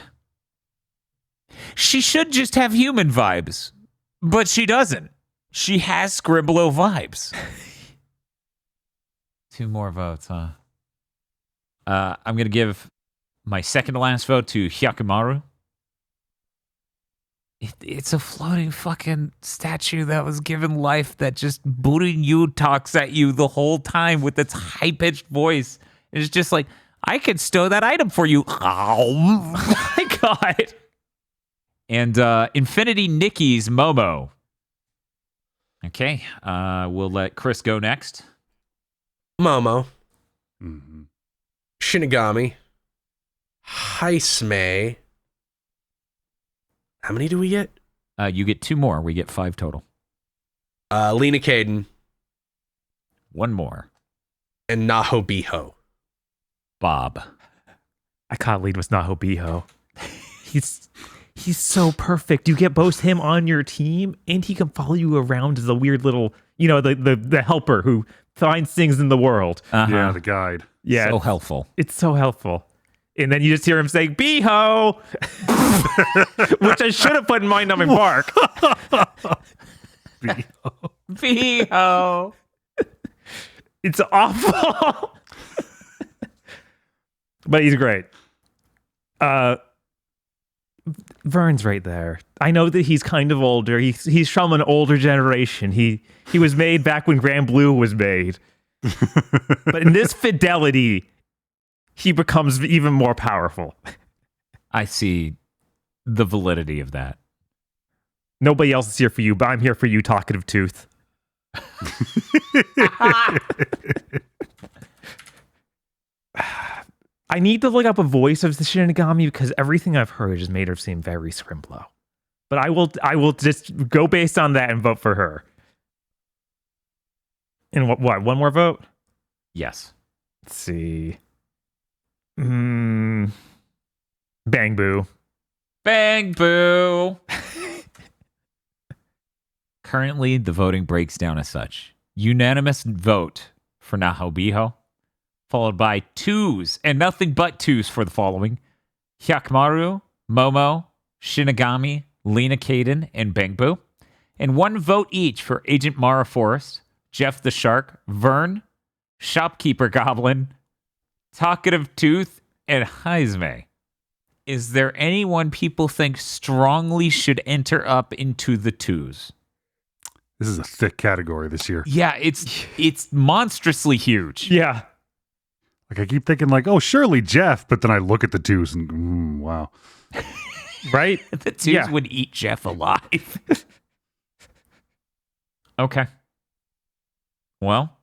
She should just have human vibes, but she doesn't. She has Scrimblo vibes. 2 more votes, huh? I'm going to give my second to last vote to Hyakamaru. It's a floating fucking statue that was given life that just booting you talks at you the whole time with its high-pitched voice. It's just like, I could stow that item for you. Oh my God. And Infinity Nikki's Momo. Okay, we'll let Chris go next. Momo. Mm-hmm. Shinigami. Haisme. How many do we get? You get 2 more. We get 5 total. Lena Kaden 1 more. and Nahobiho. Bob. I can't lead with Nahobiho. He's so perfect. You get both him on your team, and he can follow you around as a weird little, the helper who finds things in the world. Uh-huh. Yeah, the guide. Yeah, So helpful. it's so helpful. And then you just hear him saying, "Beho," which I should have put in Mind-Numbing Bark. Beho. It's awful. But he's great. Vern's right there. I know that he's kind of older. He's from an older generation. He was made back when Grand Blue was made. But in this fidelity, he becomes even more powerful. I see the validity of that. Nobody else is here for you, but I'm here for you, talkative tooth. I need to look up a voice of the Shinigami because everything I've heard has made her seem very Scrimblo. But I will just go based on that and vote for her. And what? One more vote? Yes. Let's see. Bang Boo. Bang Boo. Currently, the voting breaks down as such. Unanimous vote for Nahobiho, followed by twos and nothing but twos for the following: Hyakumaru, Momo, Shinigami, Lena Kaden, and Bang Boo. And one vote each for Agent Mara Forrest, Jeff the Shark, Vern, Shopkeeper Goblin, Talkative Tooth, and Heisme. Is there anyone people think strongly should enter up into the twos? This is a thick category this year. Yeah, it's monstrously huge. Yeah. Like I keep thinking like, oh, surely Jeff, but then I look at the twos and wow. Right? The twos would eat Jeff alive. Okay. Well,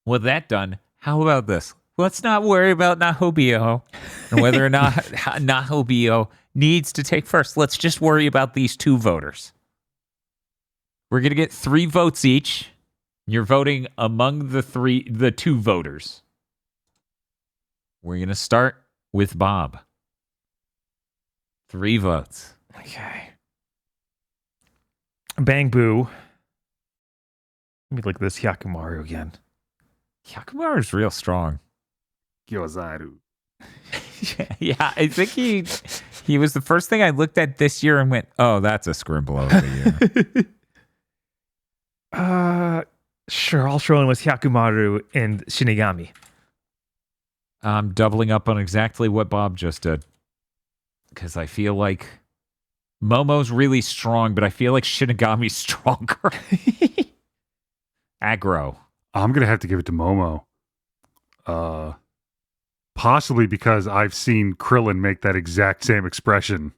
with that done, how about this? Let's not worry about Nahobio and whether or not Nahobio needs to take first. Let's just worry about these two voters. We're going to get 3 votes each. You're voting among the two voters. We're going to start with Bob. 3 votes. Okay. Bang Boo. Let me look at this Hyakumaru again. Hyakumaru's real strong. Gyozaru. Yeah, I think he was the first thing I looked at this year and went, oh, that's a Scrimblo of the year. Sure, I'll throw in with Hyakumaru and Shinigami. I'm doubling up on exactly what Bob just did. Because I feel like Momo's really strong, but I feel like Shinigami's stronger. Aggro. I'm going to have to give it to Momo. Possibly because I've seen Krillin make that exact same expression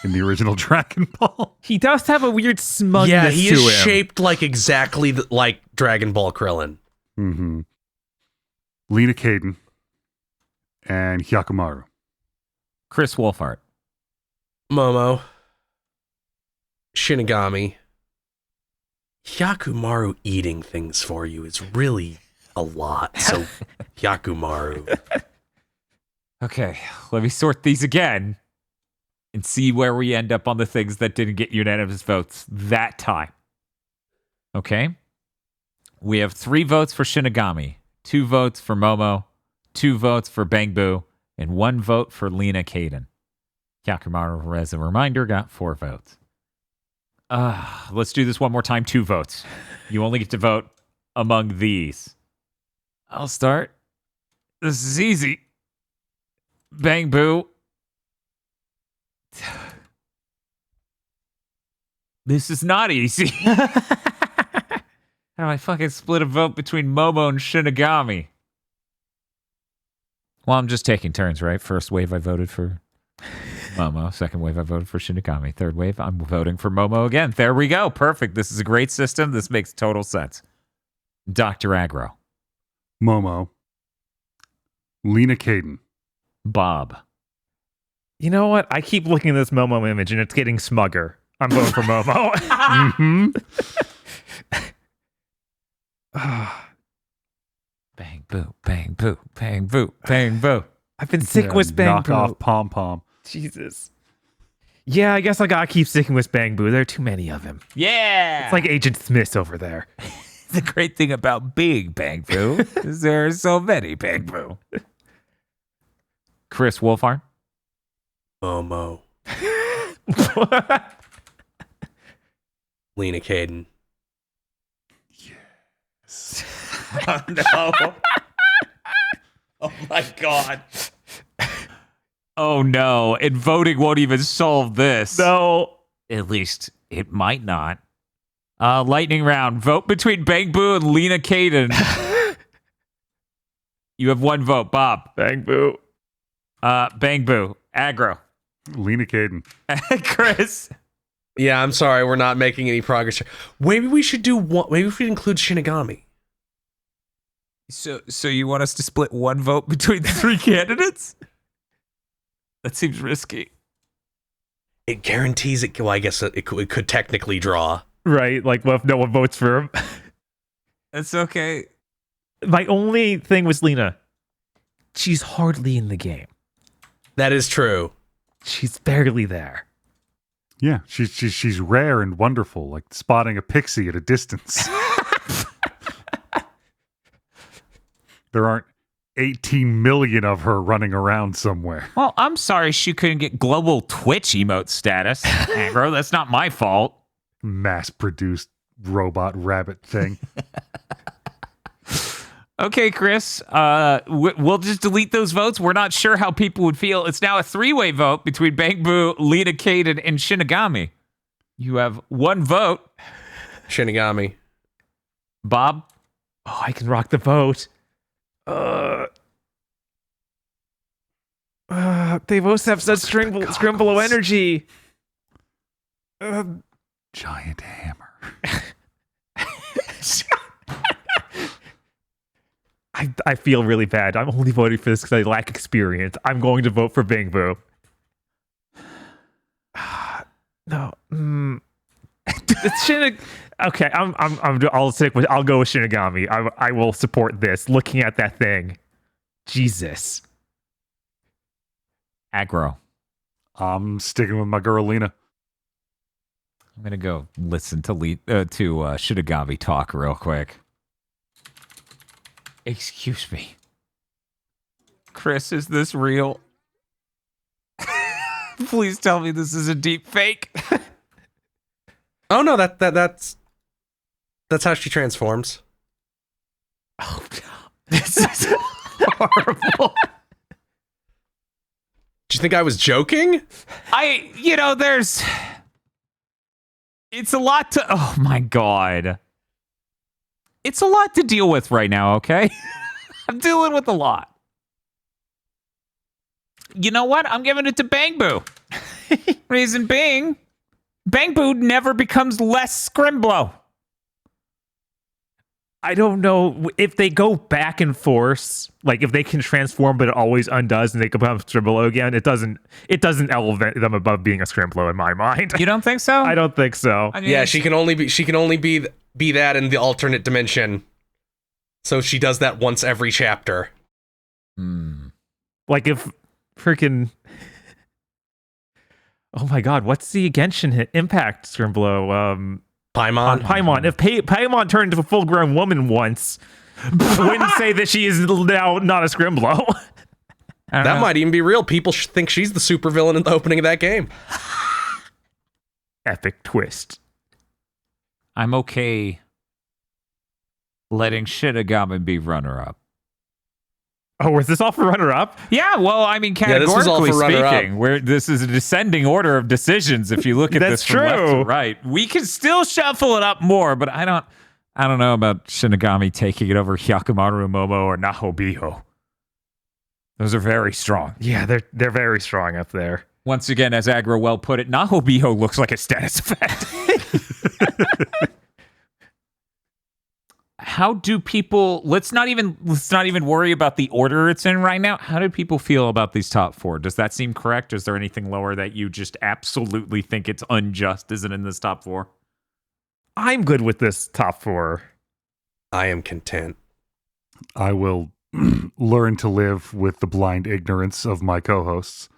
in the original Dragon Ball. He does have a weird smugness Yeah, he to is him. shaped like exactly like Dragon Ball Krillin. Mm-hmm. Lena Kaden and Hyakumaru. Chris Wolfhart. Momo. Shinigami. Hyakumaru eating things for you is really a lot. So, Hyakumaru. Okay, let me sort these again and see where we end up on the things that didn't get unanimous votes that time. Okay? We have 3 votes for Shinigami, 2 votes for Momo, 2 votes for Bang Boo, and 1 vote for Lena Kaden. Hyakumaru, as a reminder, got 4 votes. Let's do this one more time. 2 votes. You only get to vote among these. I'll start. This is easy. Bang Boo. This is not easy. How do I fucking split a vote between Momo and Shinigami? Well, I'm just taking turns, right? First wave I voted for Momo. Second wave I voted for Shinigami. Third wave I'm voting for Momo again. There we go. Perfect. This is a great system. This makes total sense. Dr. Aggro. Momo. Lena Kaden. Bob. You know what? I keep looking at this Momo image and it's getting smugger. I'm voting for Momo. Mm-hmm. Bang Boo, Bang Boo, Bang Boo, Bang Boo. I've been sick with Bang Knock Boo. off Pom Pom. Jesus. Yeah, I guess I gotta keep sticking with Bang Boo. There are too many of him. Yeah. It's like Agent Smith over there. The great thing about Big Bang Boo is there are so many Bang Boo. Chris Wolfhard. Momo. Lena Kaden. Oh, no. Oh, my God. Oh no, and voting won't even solve this. No. At least it might not. Lightning round. Vote between Bang Boo and Lena Kaden. You have one vote, Bob. Bang Boo. Bang Boo. Aggro. Lena Kaden. Chris. Yeah, I'm sorry, we're not making any progress. Maybe we should do one. Maybe we should include Shinigami. So you want us to split one vote between the three candidates? That seems risky. It guarantees it. Well, I guess it could technically draw. Right, like, what if no one votes for him? That's okay. My only thing was Lena. She's hardly in the game. That is true. She's barely there. Yeah, she's rare and wonderful, like spotting a pixie at a distance. There aren't 18 million of her running around somewhere. Well, I'm sorry she couldn't get global Twitch emote status. Aggro, that's not my fault. Mass-produced robot rabbit thing. Okay, Chris, we'll just delete those votes. We're not sure how people would feel. It's now a three-way vote between Bang Boo, Lena Kaden, and Shinigami. You have one vote. Shinigami. Bob? Oh, I can rock the vote. They both have such Scrimblo energy. Giant hammer. I feel really bad. I'm only voting for this because I lack experience. I'm going to vote for Bang Boo. No. It's Okay, I'll go with Shinigami. I will support this. Looking at that thing. Jesus. Aggro. I'm sticking with my girl Lena. I'm gonna go listen to Shinigami talk real quick. Excuse me. Chris, is this real? Please tell me this is a deep fake. Oh no, that's how she transforms. Oh no. This is horrible. Do you think I was joking? It's a lot to, oh my God. It's a lot to deal with right now, okay? I'm dealing with a lot. You know what? I'm giving it to Bang Boo. Reason being, Bang Boo never becomes less Scrimblo. I don't know if they go back and forth, like if they can transform but it always undoes and they become Scrimblo again, it doesn't elevate them above being a Scrimblo in my mind. You don't think so? I don't think so. I mean, Yeah, she can only be that in the alternate dimension. So she does that once every chapter. Like if freaking oh my God, what's the Genshin Impact Scrimblo? Paimon. If Paimon turned into a full-grown woman once, wouldn't say that she is now not a Scrimblo. That might even be real. People think she's the supervillain in the opening of that game. Epic twist. I'm okay letting Shinigami be runner-up. Oh, was this all for runner-up? Yeah, well, I mean, this was all categorically for runner-up. speaking, this is a descending order of decisions. If you look at That's this from left to true. right, we can still shuffle it up more, but I don't know about Shinigami taking it over Hyakumaru Momo or Nahobiho. Those are very strong. Yeah, they're very strong up there. Once again, as Aggro well put it, Nahobiho looks like a status effect. How do people? Let's not even worry about the order it's in right now. How do people feel about these top four? Does that seem correct? Is there anything lower that you just absolutely think it's unjust isn't in this top four? I'm good with this top four. I am content. I will learn to live with the blind ignorance of my co-hosts.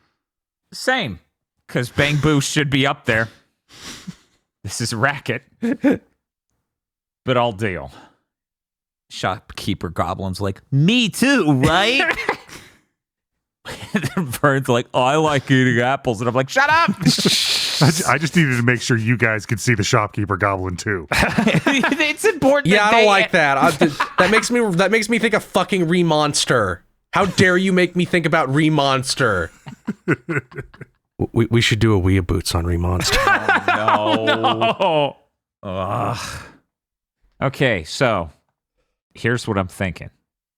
Same, because Bang Boo should be up there. This is racket, but I'll deal. Shopkeeper Goblin's like, me too, right? And then Vern's like, oh, I like eating apples. And I'm like, shut up! I just needed to make sure you guys could see the shopkeeper goblin too. It's important. Yeah, I don't like that. That makes me think of fucking Remonster. How dare you make me think about Remonster? We should do a GigaBoots on Remonster. No. Ugh. Okay, so here's what I'm thinking.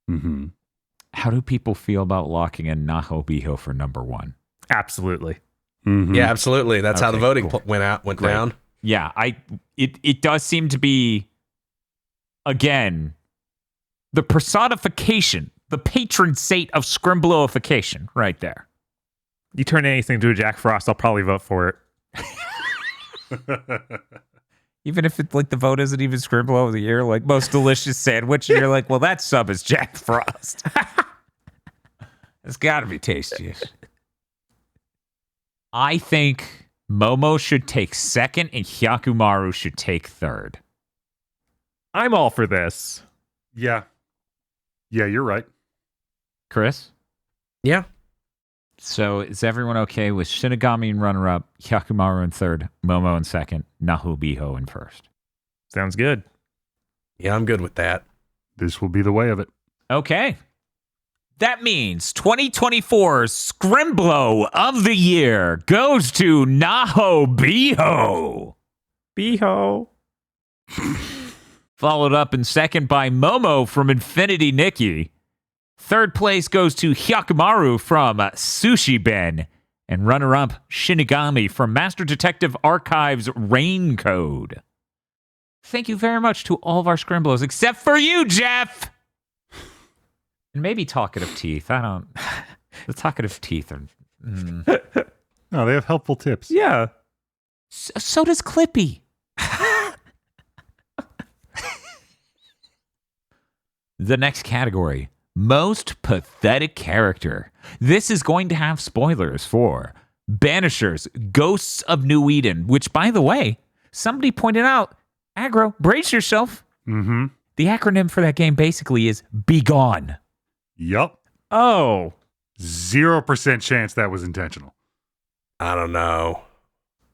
Mm-hmm. How do people feel about locking in Naho Biho for number 1? Absolutely. Mm-hmm. Yeah, absolutely. That's how the Okay, voting cool. went Great. down. Yeah, it does seem to be, again, the personification, the patron saint of Scrimbloification right there. You turn anything into a Jack Frost, I'll probably vote for it. Even if it's like the vote isn't even Scrimblo of the year, like most delicious sandwich, and you're like, well, that sub is Jack Frost. It's got to be tastiest. I think Momo should take second and Hyakumaru should take third. I'm all for this. Yeah. Yeah, you're right. Chris? Yeah. So is everyone okay with Shinigami in runner-up, Hyakumaru in third, Momo in second, Naho Biho in first? Sounds good. Yeah, I'm good with that. This will be the way of it. Okay. That means 2024's Scrimblo of the Year goes to Naho Biho. Biho. Followed up in second by Momo from Infinity Nikki. Third place goes to Hyakumaru from Sushi Ben. And runner-up, Shinigami from Master Detective Archives Rain Code. Thank you very much to all of our Scrimblos, except for you, Jeff! And maybe Talkative Teeth. I don't... The Talkative Teeth are... No, they have helpful tips. Yeah. So does Clippy. The next category, most pathetic character. This is going to have spoilers for Banishers, Ghosts of New Eden, which, by the way, somebody pointed out, Aggro, brace yourself. Mm-hmm. The acronym for that game basically is Be Gone. Yup. Oh. 0% chance that was intentional. I don't know.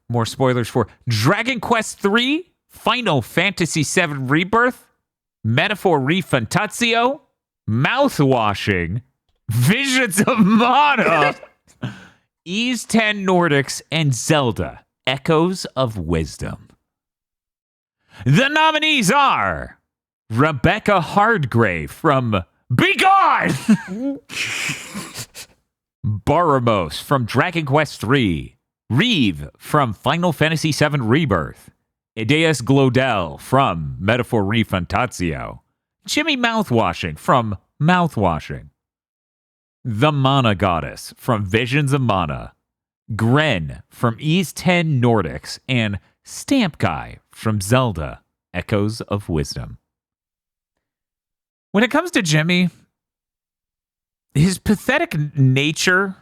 More spoilers for Dragon Quest III, Final Fantasy VII Rebirth, Metaphor Refantatio, Mouthwashing, Visions of Mana, Ys 10 Nordics, and Zelda, Echoes of Wisdom. The nominees are Rebecca Hardgrave from Be Gone! Boromos from Dragon Quest III, Reeve from Final Fantasy VII Rebirth, Ideas Glodell from Metaphor Refantatio, Jimmy Mouthwashing from Mouthwashing, The Mana Goddess from Visions of Mana, Gren from Ys 10 Nordics, and Stamp Guy from Zelda, Echoes of Wisdom. When it comes to Jimmy, his pathetic nature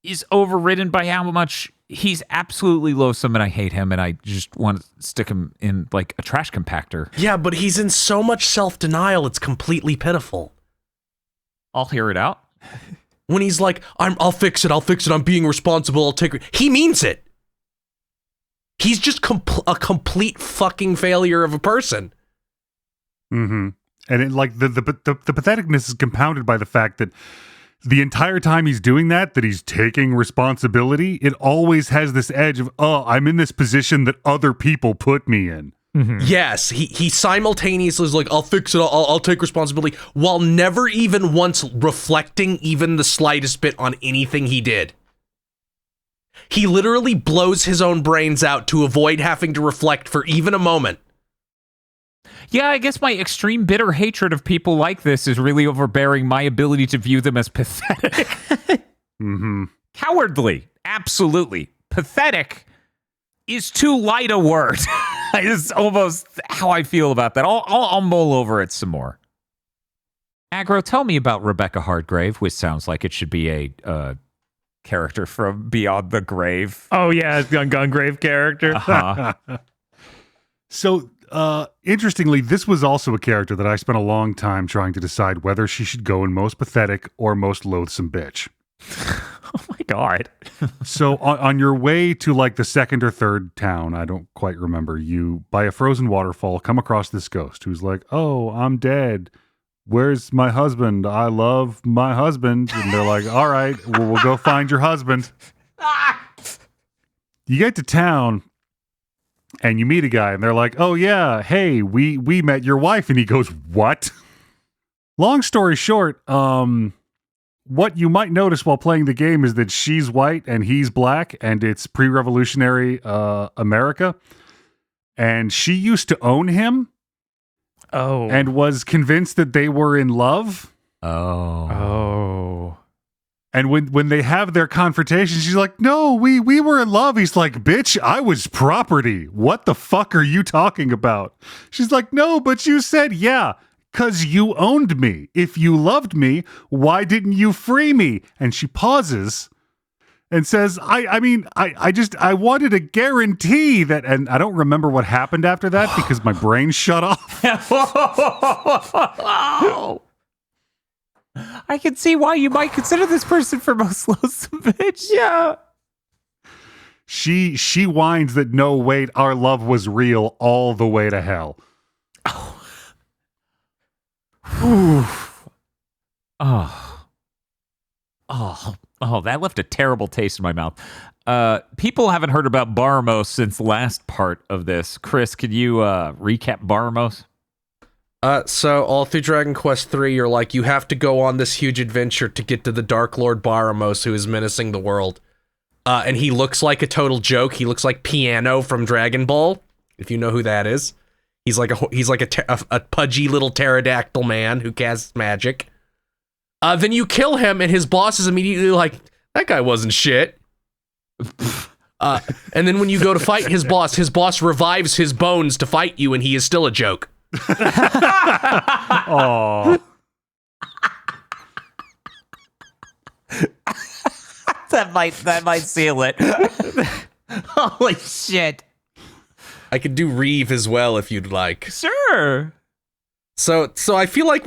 is overridden by how much he's absolutely loathsome and I hate him and I just want to stick him in like a trash compactor. Yeah, but he's in so much self-denial, it's completely pitiful. I'll hear it out. When he's like, I'll fix it, I'm being responsible, I'll take it. He means it. He's just a complete fucking failure of a person. Mm-hmm. And it, like the patheticness is compounded by the fact that the entire time he's doing that he's taking responsibility, it always has this edge of, oh, I'm in this position that other people put me in. Mm-hmm. Yes, he simultaneously is like, I'll fix it, I'll take responsibility, while never even once reflecting even the slightest bit on anything he did. He literally blows his own brains out to avoid having to reflect for even a moment. Yeah, I guess my extreme bitter hatred of people like this is really overbearing my ability to view them as pathetic. Mm-hmm. Cowardly, absolutely. Pathetic is too light a word. It's almost how I feel about that. I'll mull over it some more. Aggro, tell me about Rebecca Hardgrave, which sounds like it should be a character from Beyond the Grave. Oh, yeah, it's Gungrave character. Uh-huh. So, interestingly, this was also a character that I spent a long time trying to decide whether she should go in most pathetic or most loathsome bitch. Oh my god. So on your way to like the second or third town, I don't quite remember, you by a frozen waterfall come across this ghost who's like, oh, I'm dead. where's my husband? I love my husband. And they're like, all right, well, we'll go find your husband. You get to town and you meet a guy and they're like, oh yeah, hey, we met your wife. And he goes, what? Long story short, what you might notice while playing the game is that she's white and he's black, and it's pre-revolutionary America. And she used to own him. Oh. And was convinced that they were in love. Oh. And when they have their confrontation, she's like, no, we were in love. He's like, bitch, I was property. What the fuck are you talking about? She's like, no, but you said, yeah, because you owned me. If you loved me, why didn't you free me? And she pauses and says, I mean, I wanted a guarantee that, and I don't remember what happened after that because my brain shut off. I can see why you might consider this person for most loathsome bitch. Yeah. She whines that no, wait, our love was real all the way to hell. Oh, that left a terrible taste in my mouth. People haven't heard about Baramos since the last part of this. Chris, could you recap Baramos? So all through Dragon Quest III, you're like, you have to go on this huge adventure to get to the Dark Lord Baramos, who is menacing the world. And he looks like a total joke. He looks like Piano from Dragon Ball, if you know who that is. He's like a pudgy little pterodactyl man who casts magic. Then you kill him, and his boss is immediately like, that guy wasn't shit. And then when you go to fight his boss revives his bones to fight you, and he is still a joke. Oh, that might seal it. Holy shit. I could do Reeve as well if you'd like. Sure. So I feel like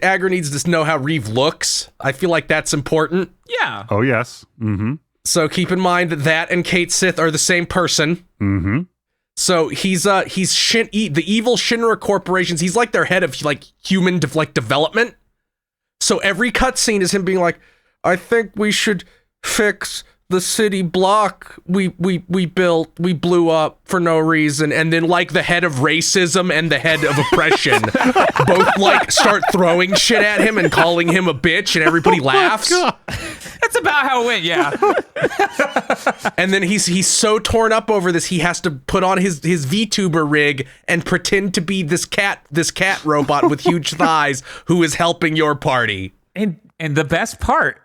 Agra needs to know how Reeve looks. I feel like that's important. Yeah. oh yes. Mm-hmm. So keep in mind that and Kate Sith are the same person. Mm-hmm. So he's the evil Shinra corporations. He's like their head of like human development. So every cutscene is him being like, I think we should fix the city block we blew up for no reason. And then like the head of racism and the head of oppression both like start throwing shit at him and calling him a bitch, and everybody laughs. That's about how it went, yeah. And then he's so torn up over this, he has to put on his VTuber rig and pretend to be this cat robot with huge thighs who is helping your party. And the best part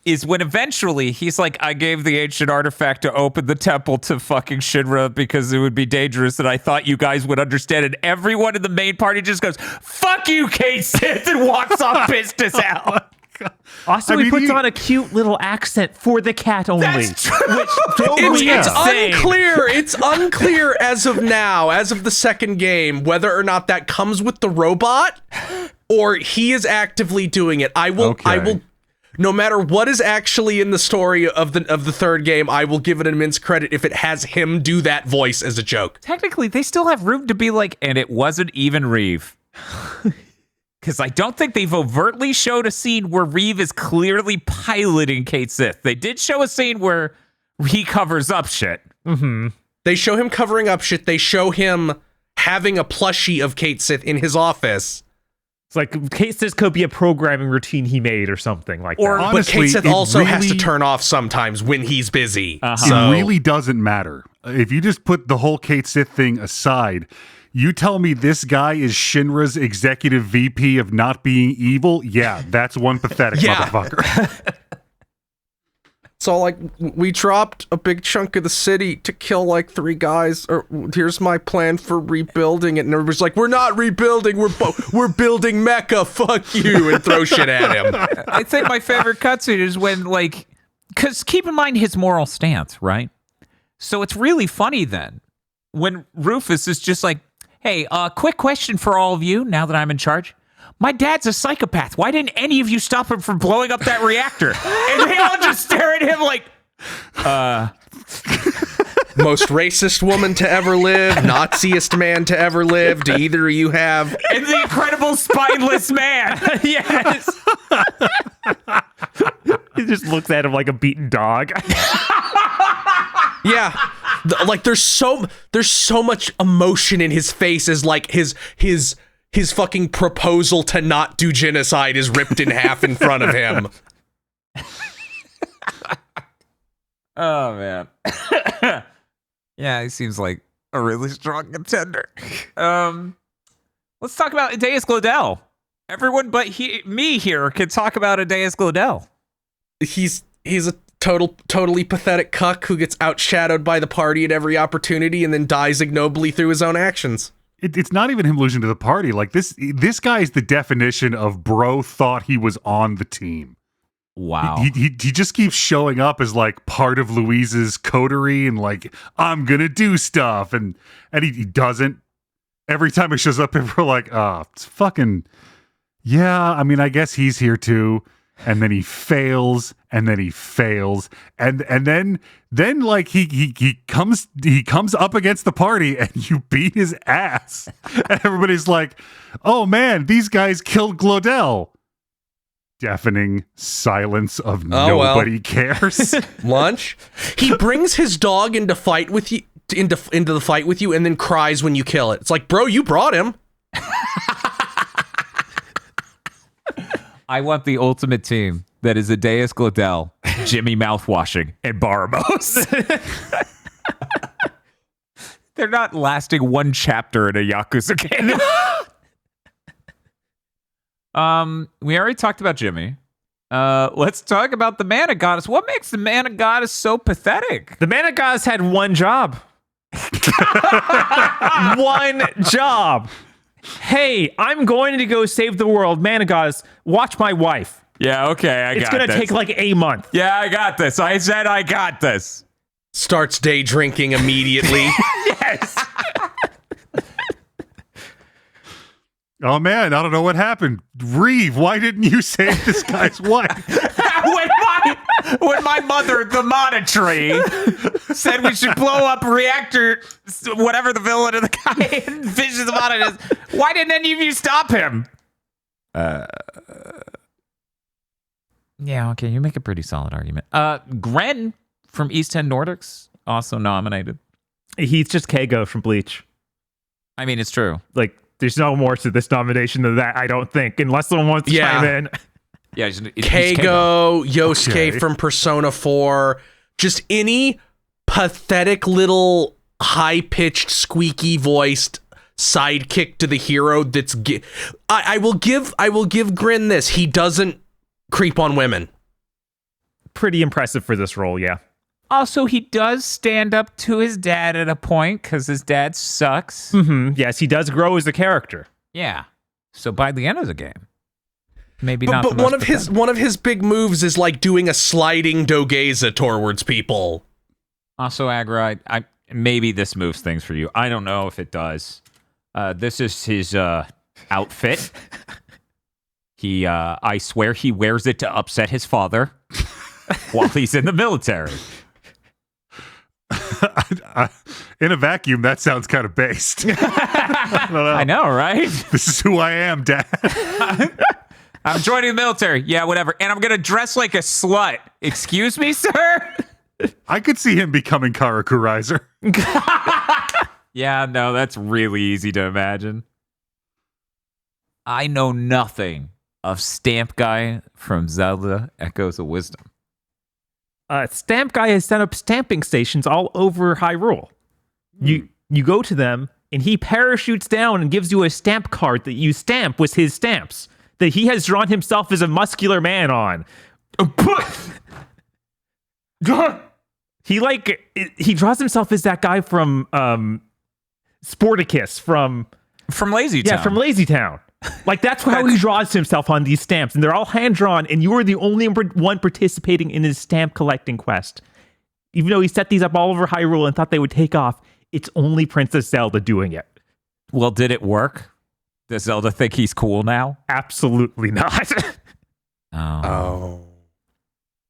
is when eventually he's like, I gave the ancient artifact to open the temple to fucking Shinra because it would be dangerous, and I thought you guys would understand. And everyone in the main party just goes, fuck you, Kate Sith, and walks off pissed as hell. Also, he puts on a cute little accent for the cat only. That's true. Which totally It's insane. unclear. It's unclear as of now, as of the second game, whether or not that comes with the robot or he is actively doing it. I will. No matter what is actually in the story of the third game, I will give it immense credit if it has him do that voice as a joke. Technically, they still have room to be like, and it wasn't even Reeve. Because I don't think they've overtly showed a scene where Reeve is clearly piloting Kate Sith. They did show a scene where he covers up shit. Mm-hmm. They show him covering up shit. They show him having a plushie of Kate Sith in his office. It's like Kate Sith could be a programming routine he made or something like that. Honestly, but Kate Sith also has to really- turn off sometimes when he's busy. It really doesn't matter. If you just put the whole Kate Sith thing aside, you tell me this guy is Shinra's executive VP of not being evil? Yeah, that's one pathetic motherfucker. So, like, we dropped a big chunk of the city to kill, like, 3 guys. Or here's my plan for rebuilding it. And everybody's like, we're not rebuilding. We're building Mecha. Fuck you. And throw shit at him. I think my favorite cutscene is when, like, because keep in mind his moral stance, right? So it's really funny then when Rufus is just like, hey, quick question for all of you now that I'm in charge. My dad's a psychopath. Why didn't any of you stop him from blowing up that reactor? And they all just stare at him like, Most racist woman to ever live, Naziest man to ever live. Do either of you have? And the incredible spineless man. Yes. He just looks at him like a beaten dog. Yeah. Like there's so much emotion in his face as like his fucking proposal to not do genocide is ripped in half in front of him. Oh man. Yeah, he seems like a really strong contender. Let's talk about Adeus Glodell. Everyone but me here can talk about Adeus Glodell. He's a totally pathetic cuck who gets outshadowed by the party at every opportunity and then dies ignobly through his own actions. It's not even him losing to the party. Like this guy is the definition of bro thought he was on the team. Wow. He just keeps showing up as like part of Louise's coterie and like, I'm gonna do stuff, and he doesn't. Every time he shows up, people are like, oh, it's fucking, yeah, I mean, I guess he's here too. And then he fails, and then he fails, and then like he comes up against the party and you beat his ass. And everybody's like, oh man, these guys killed Glodell. Deafening silence of nobody cares. Lunch. He brings his dog into fight with you into the fight with you and then cries when you kill it. It's like, bro, you brought him. I want the ultimate team that is Adeus Glodell, Jimmy Mouthwashing, and Baramos. They're not lasting one chapter in a Yakuza game. We already talked about Jimmy. Let's talk about the Mana Goddess. What makes the Mana Goddess so pathetic? The Mana Goddess had one job. One job. Hey, I'm going to go save the world. Mana Goddess, watch my wife. Yeah, okay, It's going to take like a month. Yeah, I got this. I said I got this. Starts day drinking immediately. Yes. Oh man, I don't know what happened. Reeve, why didn't you save this guy's wife? when my mother, the Monetary, said we should blow up reactor, whatever the villain of the guy in Visions of Mana is, why didn't any of you stop him? Yeah, okay, you make a pretty solid argument. Gren from East End Nordics, also nominated. He's just Kago from Bleach. I mean, it's true. Like, there's no more to this nomination than that, I don't think, unless someone wants to chime in. Yeah, he's Kago, Yosuke from Persona 4, just any pathetic little high-pitched, squeaky-voiced sidekick to the hero that's I will give Grin this. He doesn't creep on women. Pretty impressive for this role, yeah. Also, he does stand up to his dad at a point because his dad sucks. Mm-hmm. Yes, he does grow as a character. Yeah. So by the end of the game, maybe but, not. But one of his big moves is like doing a sliding dogeza towards people. Also, Agra, I maybe this moves things for you. I don't know if it does. This is his outfit. He, I swear, he wears it to upset his father while he's in the military. In a vacuum, that sounds kind of based. I don't know. I know, right? This is who I am, Dad. I'm joining the military. Yeah, whatever. And I'm going to dress like a slut. Excuse me, sir? I could see him becoming Karakurizer. Yeah, no, that's really easy to imagine. I know nothing of Stamp Guy from Zelda Echoes of Wisdom. Stamp Guy has set up stamping stations all over Hyrule. You go to them, and he parachutes down and gives you a stamp card that you stamp with his stamps that he has drawn himself as a muscular man on. He draws himself as that guy from Sporticus from Lazy Town. Yeah, from Lazy Town. Like, that's how he draws himself on these stamps, and they're all hand-drawn, and you are the only one participating in his stamp collecting quest. Even though he set these up all over Hyrule and thought they would take off, it's only Princess Zelda doing it. Well, did it work? Does Zelda think he's cool now? Absolutely not. Oh.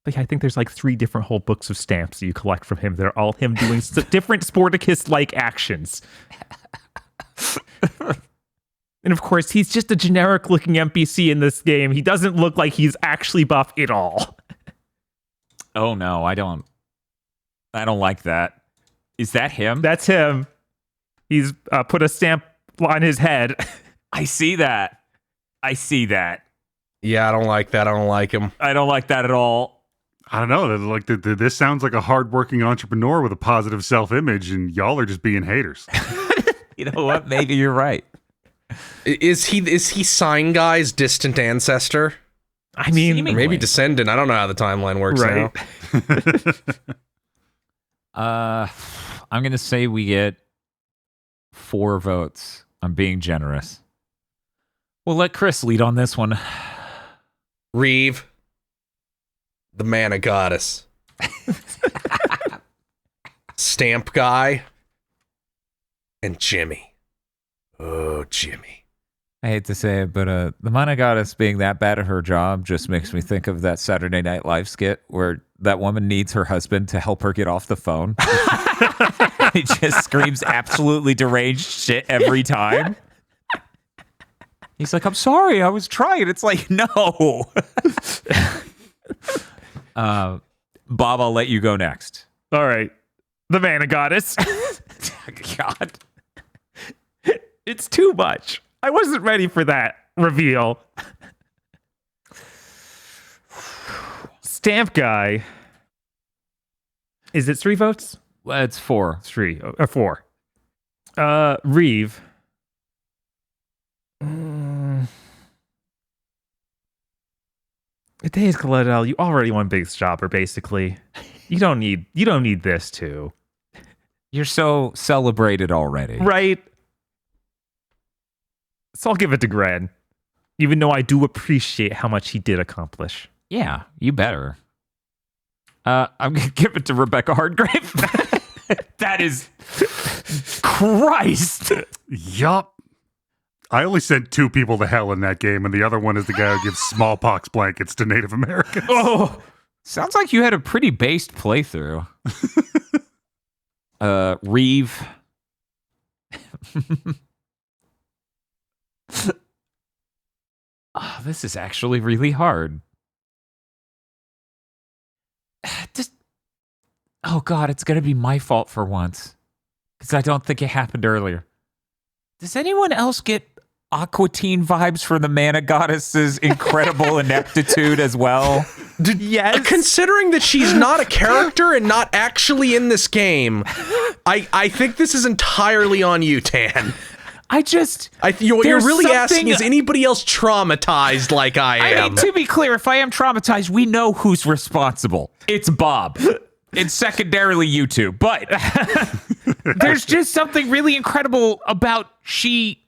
But yeah, I think there's like 3 different whole books of stamps that you collect from him. They're all him doing different Sporticus-like actions. And of course, he's just a generic-looking NPC in this game. He doesn't look like he's actually buff at all. Oh no, I don't like that. Is that him? That's him. He's put a stamp on his head. I see that. Yeah, I don't like that. I don't like him. I don't like that at all. I don't know. Like this sounds like a hardworking entrepreneur with a positive self-image, and y'all are just being haters. You know what? Maybe you're right. Is he Sign Guy's distant ancestor? I mean, Seemingly. Or maybe descendant. I don't know how the timeline works right. now. I'm gonna say we get 4 votes. I'm being generous. We'll let Chris lead on this one. Reeve, the mana goddess. Stamp Guy, and Jimmy. Oh, Jimmy. I hate to say it, but the Mana Goddess being that bad at her job just makes me think of that Saturday Night Live skit where that woman needs her husband to help her get off the phone. He just screams absolutely deranged shit every time. He's like, I'm sorry, I was trying. It's like, no. Bob, I'll let you go next. All right. The Mana Goddess. God. It's too much. I wasn't ready for that reveal. Stamp Guy. Is it 3 votes? Well, it's 4. 3 or 4. Reeve. Days Galadel, you already won Biggest Jobber, basically. You don't need this too. You're so celebrated already. Right? So I'll give it to Gren. Even though I do appreciate how much he did accomplish. Yeah, you better. I'm going to give it to Rebecca Hardgrave. That is... Christ! Yup. I only sent 2 people to hell in that game, and the other one is the guy who gives smallpox blankets to Native Americans. Oh! Sounds like you had a pretty based playthrough. Reeve. Oh, this is actually really hard. Oh God, it's gonna be my fault for once. Because I don't think it happened earlier. Does anyone else get Aqua Teen vibes from the Mana Goddess's incredible ineptitude as well? Yes. Considering that she's not a character and not actually in this game, I think this is entirely on you, Tan. You're really asking, is anybody else traumatized like I am? I mean, to be clear, if I am traumatized, we know who's responsible. It's Bob. It's secondarily you two. But there's just something really incredible about she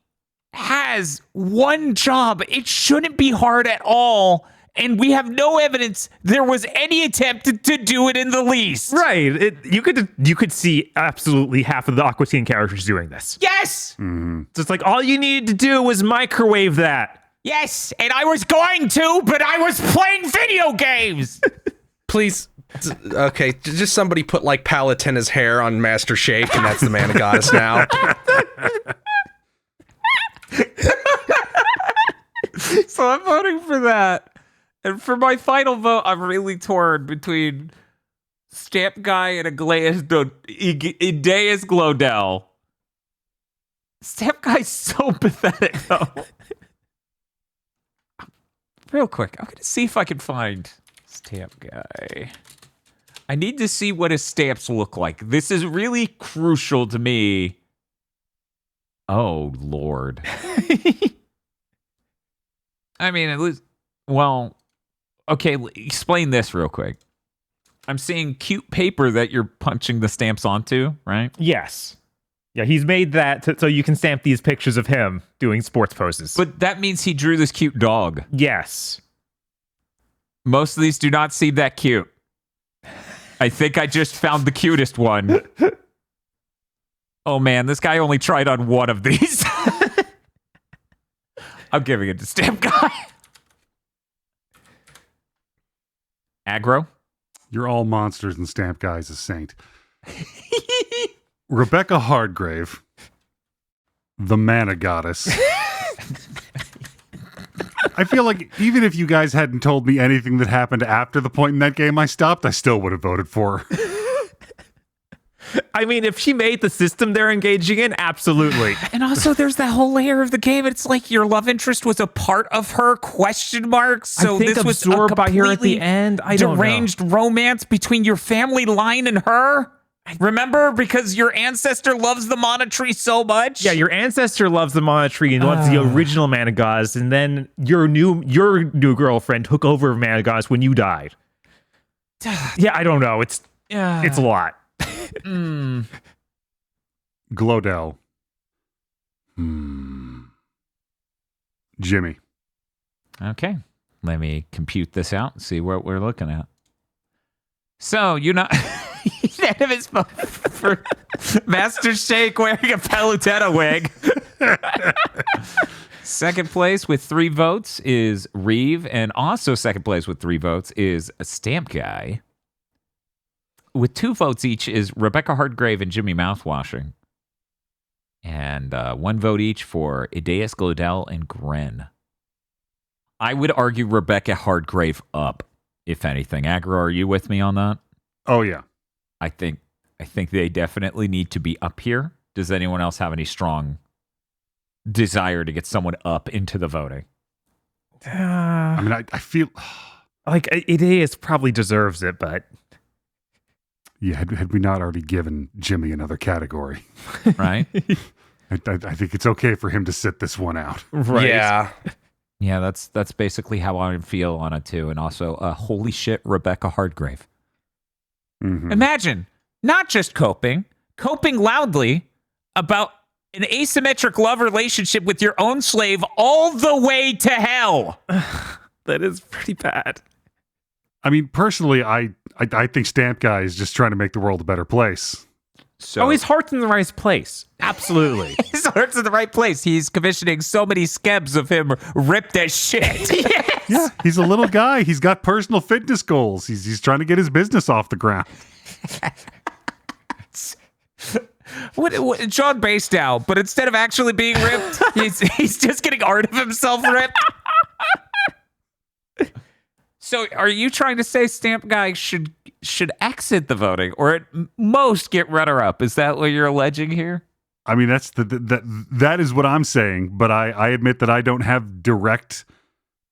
has one job. It shouldn't be hard at all. And we have no evidence there was any attempt to do it in the least. Right. You could see absolutely half of the Aqua Teen characters doing this. Yes. Mm-hmm. So it's like all you needed to do was microwave that. Yes. And I was going to, but I was playing video games. Please. Okay, just somebody put like Palutena's hair on Master Shake, and that's the Mana Goddess now. So I'm voting for that. And for my final vote, I'm really torn between Stamp Guy and Idaeus Glodell. Stamp Guy's so pathetic, though. Real quick, I'm going to see if I can find Stamp Guy. I need to see what his stamps look like. This is really crucial to me. Oh, Lord. I mean, at least, well, okay, explain this real quick. I'm seeing cute paper that you're punching the stamps onto, right? Yes. Yeah, he's made that so you can stamp these pictures of him doing sports poses. But that means he drew this cute dog. Yes. Most of these do not seem that cute. I think I just found the cutest one. Oh man, this guy only tried on one of these. I'm giving it to Stamp Guy. Aggro? You're all monsters and Stamp Guy is a saint. Rebecca Hardgrave, the mana goddess. I feel like even if you guys hadn't told me anything that happened after the point in that game I stopped, I still would have voted for her. I mean, if she made the system they're engaging in, absolutely. And also, there's that whole layer of the game. It's like your love interest was a part of her, question marks. So I think this was absorbed by her at the end. I don't know. deranged romance between your family line and her. Remember? Because your ancestor loves the mana tree so much. Yeah, your ancestor loves the mana tree and wants the original mana goddess, and then your new girlfriend took over mana goddess when you died. Yeah, I don't know. It's a lot. Glodell. Jimmy. Okay. Let me compute this out and see what we're looking at. So, unanimous vote for Master Shake wearing a Palutena wig. Second place with 3 votes is Reeve, and also second place with 3 votes is a Stamp Guy. With 2 votes each is Rebecca Hardgrave and Jimmy Mouthwashing. And 1 vote each for Ideas, Glodell, and Gren. I would argue Rebecca Hardgrave up, if anything. Aggro, are you with me on that? Oh, yeah. I think they definitely need to be up here. Does anyone else have any strong desire to get someone up into the voting? I mean, I feel... Like, Ideas probably deserves it, but... Yeah, had we not already given Jimmy another category? Right? I think it's okay for him to sit this one out. Right. Yeah. Yeah, that's basically how I feel on it too. And also, holy shit, Rebecca Hardgrave. Mm-hmm. Imagine not just coping loudly about an asymmetric love relationship with your own slave all the way to hell. That is pretty bad. I mean, personally, I think Stamp Guy is just trying to make the world a better place. So His heart's in the right place. Absolutely. his heart's in the right place. He's commissioning so many skebs of him ripped as shit. Yeah, he's a little guy. He's got personal fitness goals. He's trying to get his business off the ground. What John Bastow, but instead of actually being ripped, he's just getting art of himself ripped. So, are you trying to say Stamp Guy should exit the voting, or at most get runner-up? Is that what you're alleging here? I mean, that is what I'm saying. But I admit that I don't have direct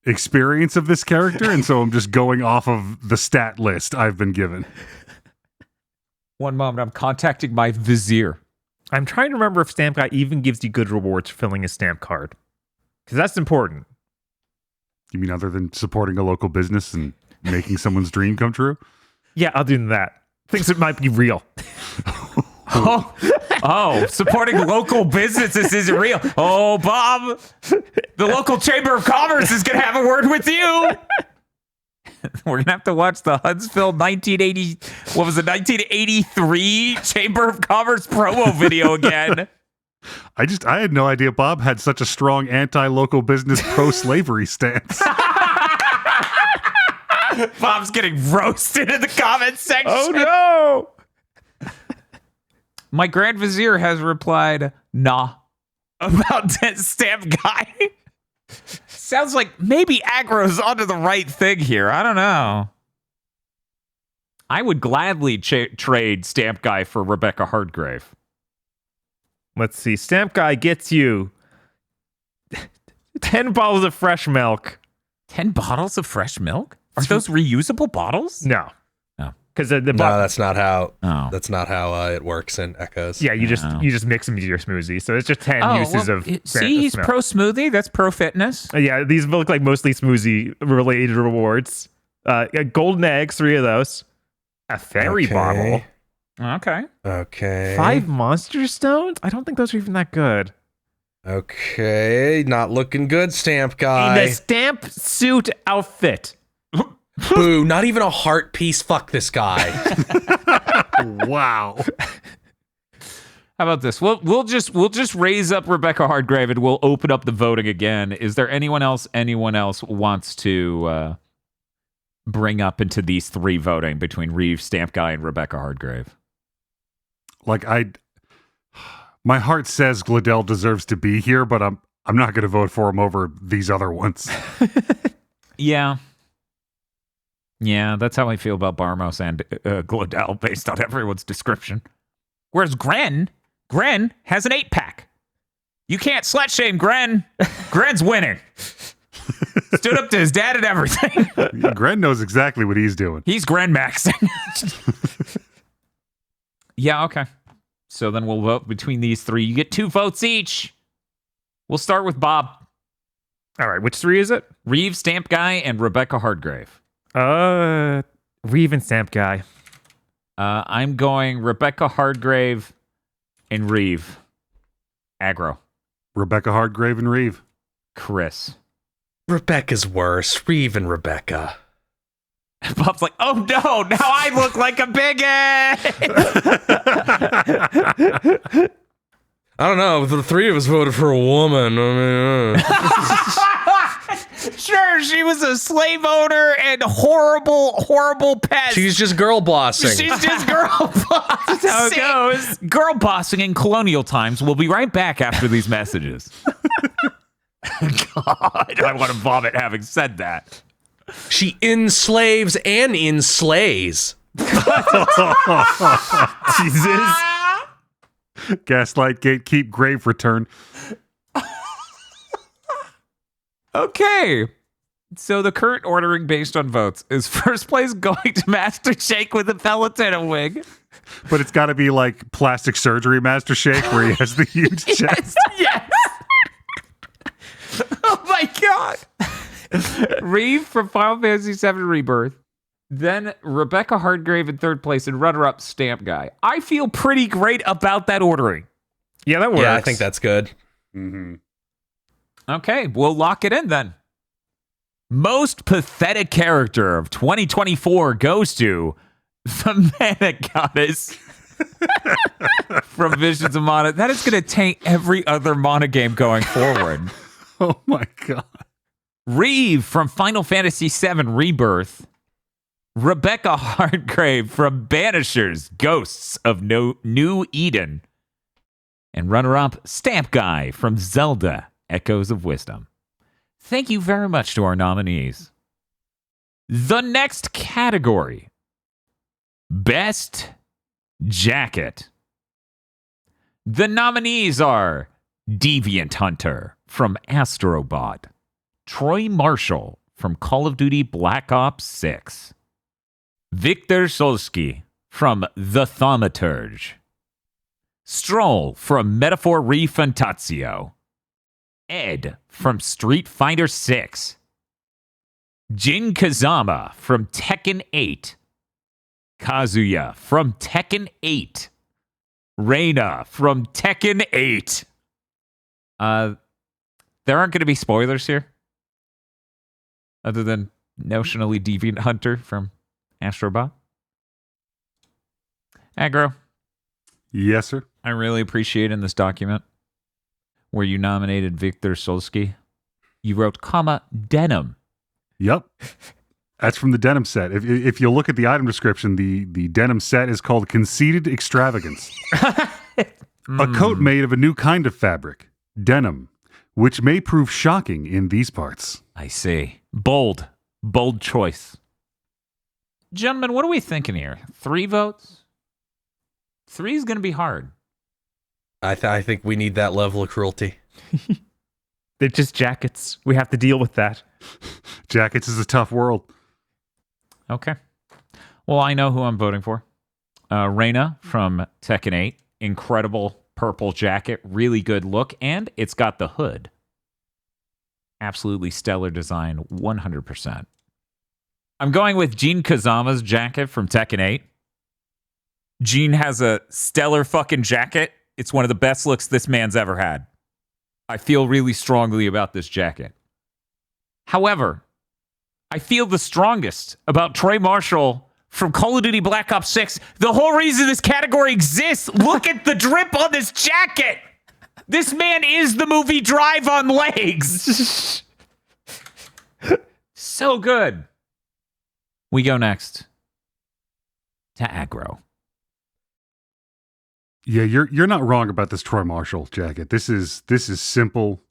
experience of this character, and so I'm just going off of the stat list I've been given. One moment, I'm contacting my vizier. I'm trying to remember if Stamp Guy even gives you good rewards for filling a stamp card. Because that's important. You mean other than supporting a local business and making someone's dream come true? Yeah, other than that. Thinks it might be real. Oh, supporting local businesses isn't real. Oh, Bob, the local Chamber of Commerce is going to have a word with you. We're going to have to watch the Huntsville 1983 Chamber of Commerce promo video again. I had no idea Bob had such a strong anti-local business pro-slavery stance. Bob's getting roasted in the comments section. Oh, no! My Grand Vizier has replied, nah, about Stamp Guy. Sounds like maybe Aggro's onto the right thing here. I don't know. I would gladly trade Stamp Guy for Rebecca Hardgrave. Let's see. Stamp Guy gets you 10 bottles of fresh milk. 10 bottles of fresh milk? Are those reusable bottles? No. Oh. Because No, that's not how. Oh. That's not how it works in Echoes. Yeah, you just mix them into your smoothie. So it's just 10 uses of. See, he's milk. pro smoothie. That's pro fitness. Yeah, these look like mostly smoothie related rewards. Golden eggs, 3 of those. A fairy bottle. Okay. Okay. 5 monster stones? I don't think those are even that good. Okay. Not looking good, Stamp In Guy. a stamp suit outfit. Boo, not even a heart piece. Fuck this guy. Wow. How about this? We'll just raise up Rebecca Hardgrave and we'll open up the voting again. Is there anyone else wants to bring up into these three voting between Reeve, Stamp Guy, and Rebecca Hardgrave? Like my heart says Gladell deserves to be here, but I'm not going to vote for him over these other ones. Yeah. Yeah, that's how I feel about Barmos and Gladell based on everyone's description. Whereas Gren has an 8-pack. You can't slut shame Gren. Gren's winning. Stood up to his dad and everything. Gren knows exactly what he's doing. He's Gren maxing. Yeah, okay. So then we'll vote between these three. You get 2 votes each. We'll start with Bob. All right, which 3 is it? Reeve, Stamp Guy, and Rebecca Hardgrave. Reeve and Stamp Guy. I'm going Rebecca Hardgrave and Reeve. Aggro. Rebecca Hardgrave and Reeve. Chris. Rebecca's worse. Reeve and Rebecca. Bob's like, oh no, now I look like a bigot. I don't know. The 3 of us voted for a woman. I mean, Sure, she was a slave owner and horrible pest. she's just girl bossing. She's just girl bossing. That's how it goes. Girl bossing in colonial times. We'll be right back after these messages. God, I want to vomit having said that. She enslaves and enslays. Jesus. Gaslight Gatekeep Grave Return. Okay. So the current ordering based on votes is first place going to Master Shake with a Peloton wig. But it's got to be like plastic surgery Master Shake where he has the huge chest. Yes. Oh my God. Reeve from Final Fantasy VII Rebirth. Then Rebecca Hardgrave in third place and runner-up Stamp Guy. I feel pretty great about that ordering. Yeah, that works. Yeah, I think that's good. Mm-hmm. Okay, we'll lock it in then. Most pathetic character of 2024 goes to the Mana Goddess from Visions of Mana. That is going to taint every other Mana game going forward. Oh my God. Reeve from Final Fantasy VII Rebirth. Rebecca Hardgrave from Banishers, Ghosts of New Eden. And runner-up, Stamp Guy from Zelda, Echoes of Wisdom. Thank you very much to our nominees. The next category, Best Jacket. The nominees are Deviant Hunter from Astrobot, Troy Marshall from Call of Duty Black Ops 6, Victor Solsky from The Thaumaturge, Stroll from Metaphor Refantatio, Ed from Street Fighter 6, Jin Kazama from Tekken 8, Kazuya from Tekken 8, Reina from Tekken 8. There aren't going to be spoilers here, other than notionally Deviant Hunter from Astrobot. Aggro. Yes, sir. I really appreciate in this document where you nominated Victor Solsky. You wrote, denim. Yep. That's from the denim set. If you look at the item description, the denim set is called Conceited Extravagance. A coat made of a new kind of fabric, denim, which may prove shocking in these parts. I see. Bold choice. Gentlemen, what are we thinking here? 3 votes? 3 is going to be hard. I think we need that level of cruelty. They're just jackets. We have to deal with that. Jackets is a tough world. Okay. Well, I know who I'm voting for. Reina from Tekken 8. Incredible purple jacket. Really good look. And it's got the hood. Absolutely stellar design. 100%. I'm going with Jin Kazama's jacket from Tekken 8. Jin has a stellar fucking jacket. It's one of the best looks this man's ever had. I feel really strongly about this jacket. However, I feel the strongest about Troy Marshall from Call of Duty Black Ops 6. The whole reason this category exists, look at the drip on this jacket. This man is the movie Drive on legs. So good. We go next to aggro. Yeah, you're not wrong about this Troy Marshall jacket. This is simple,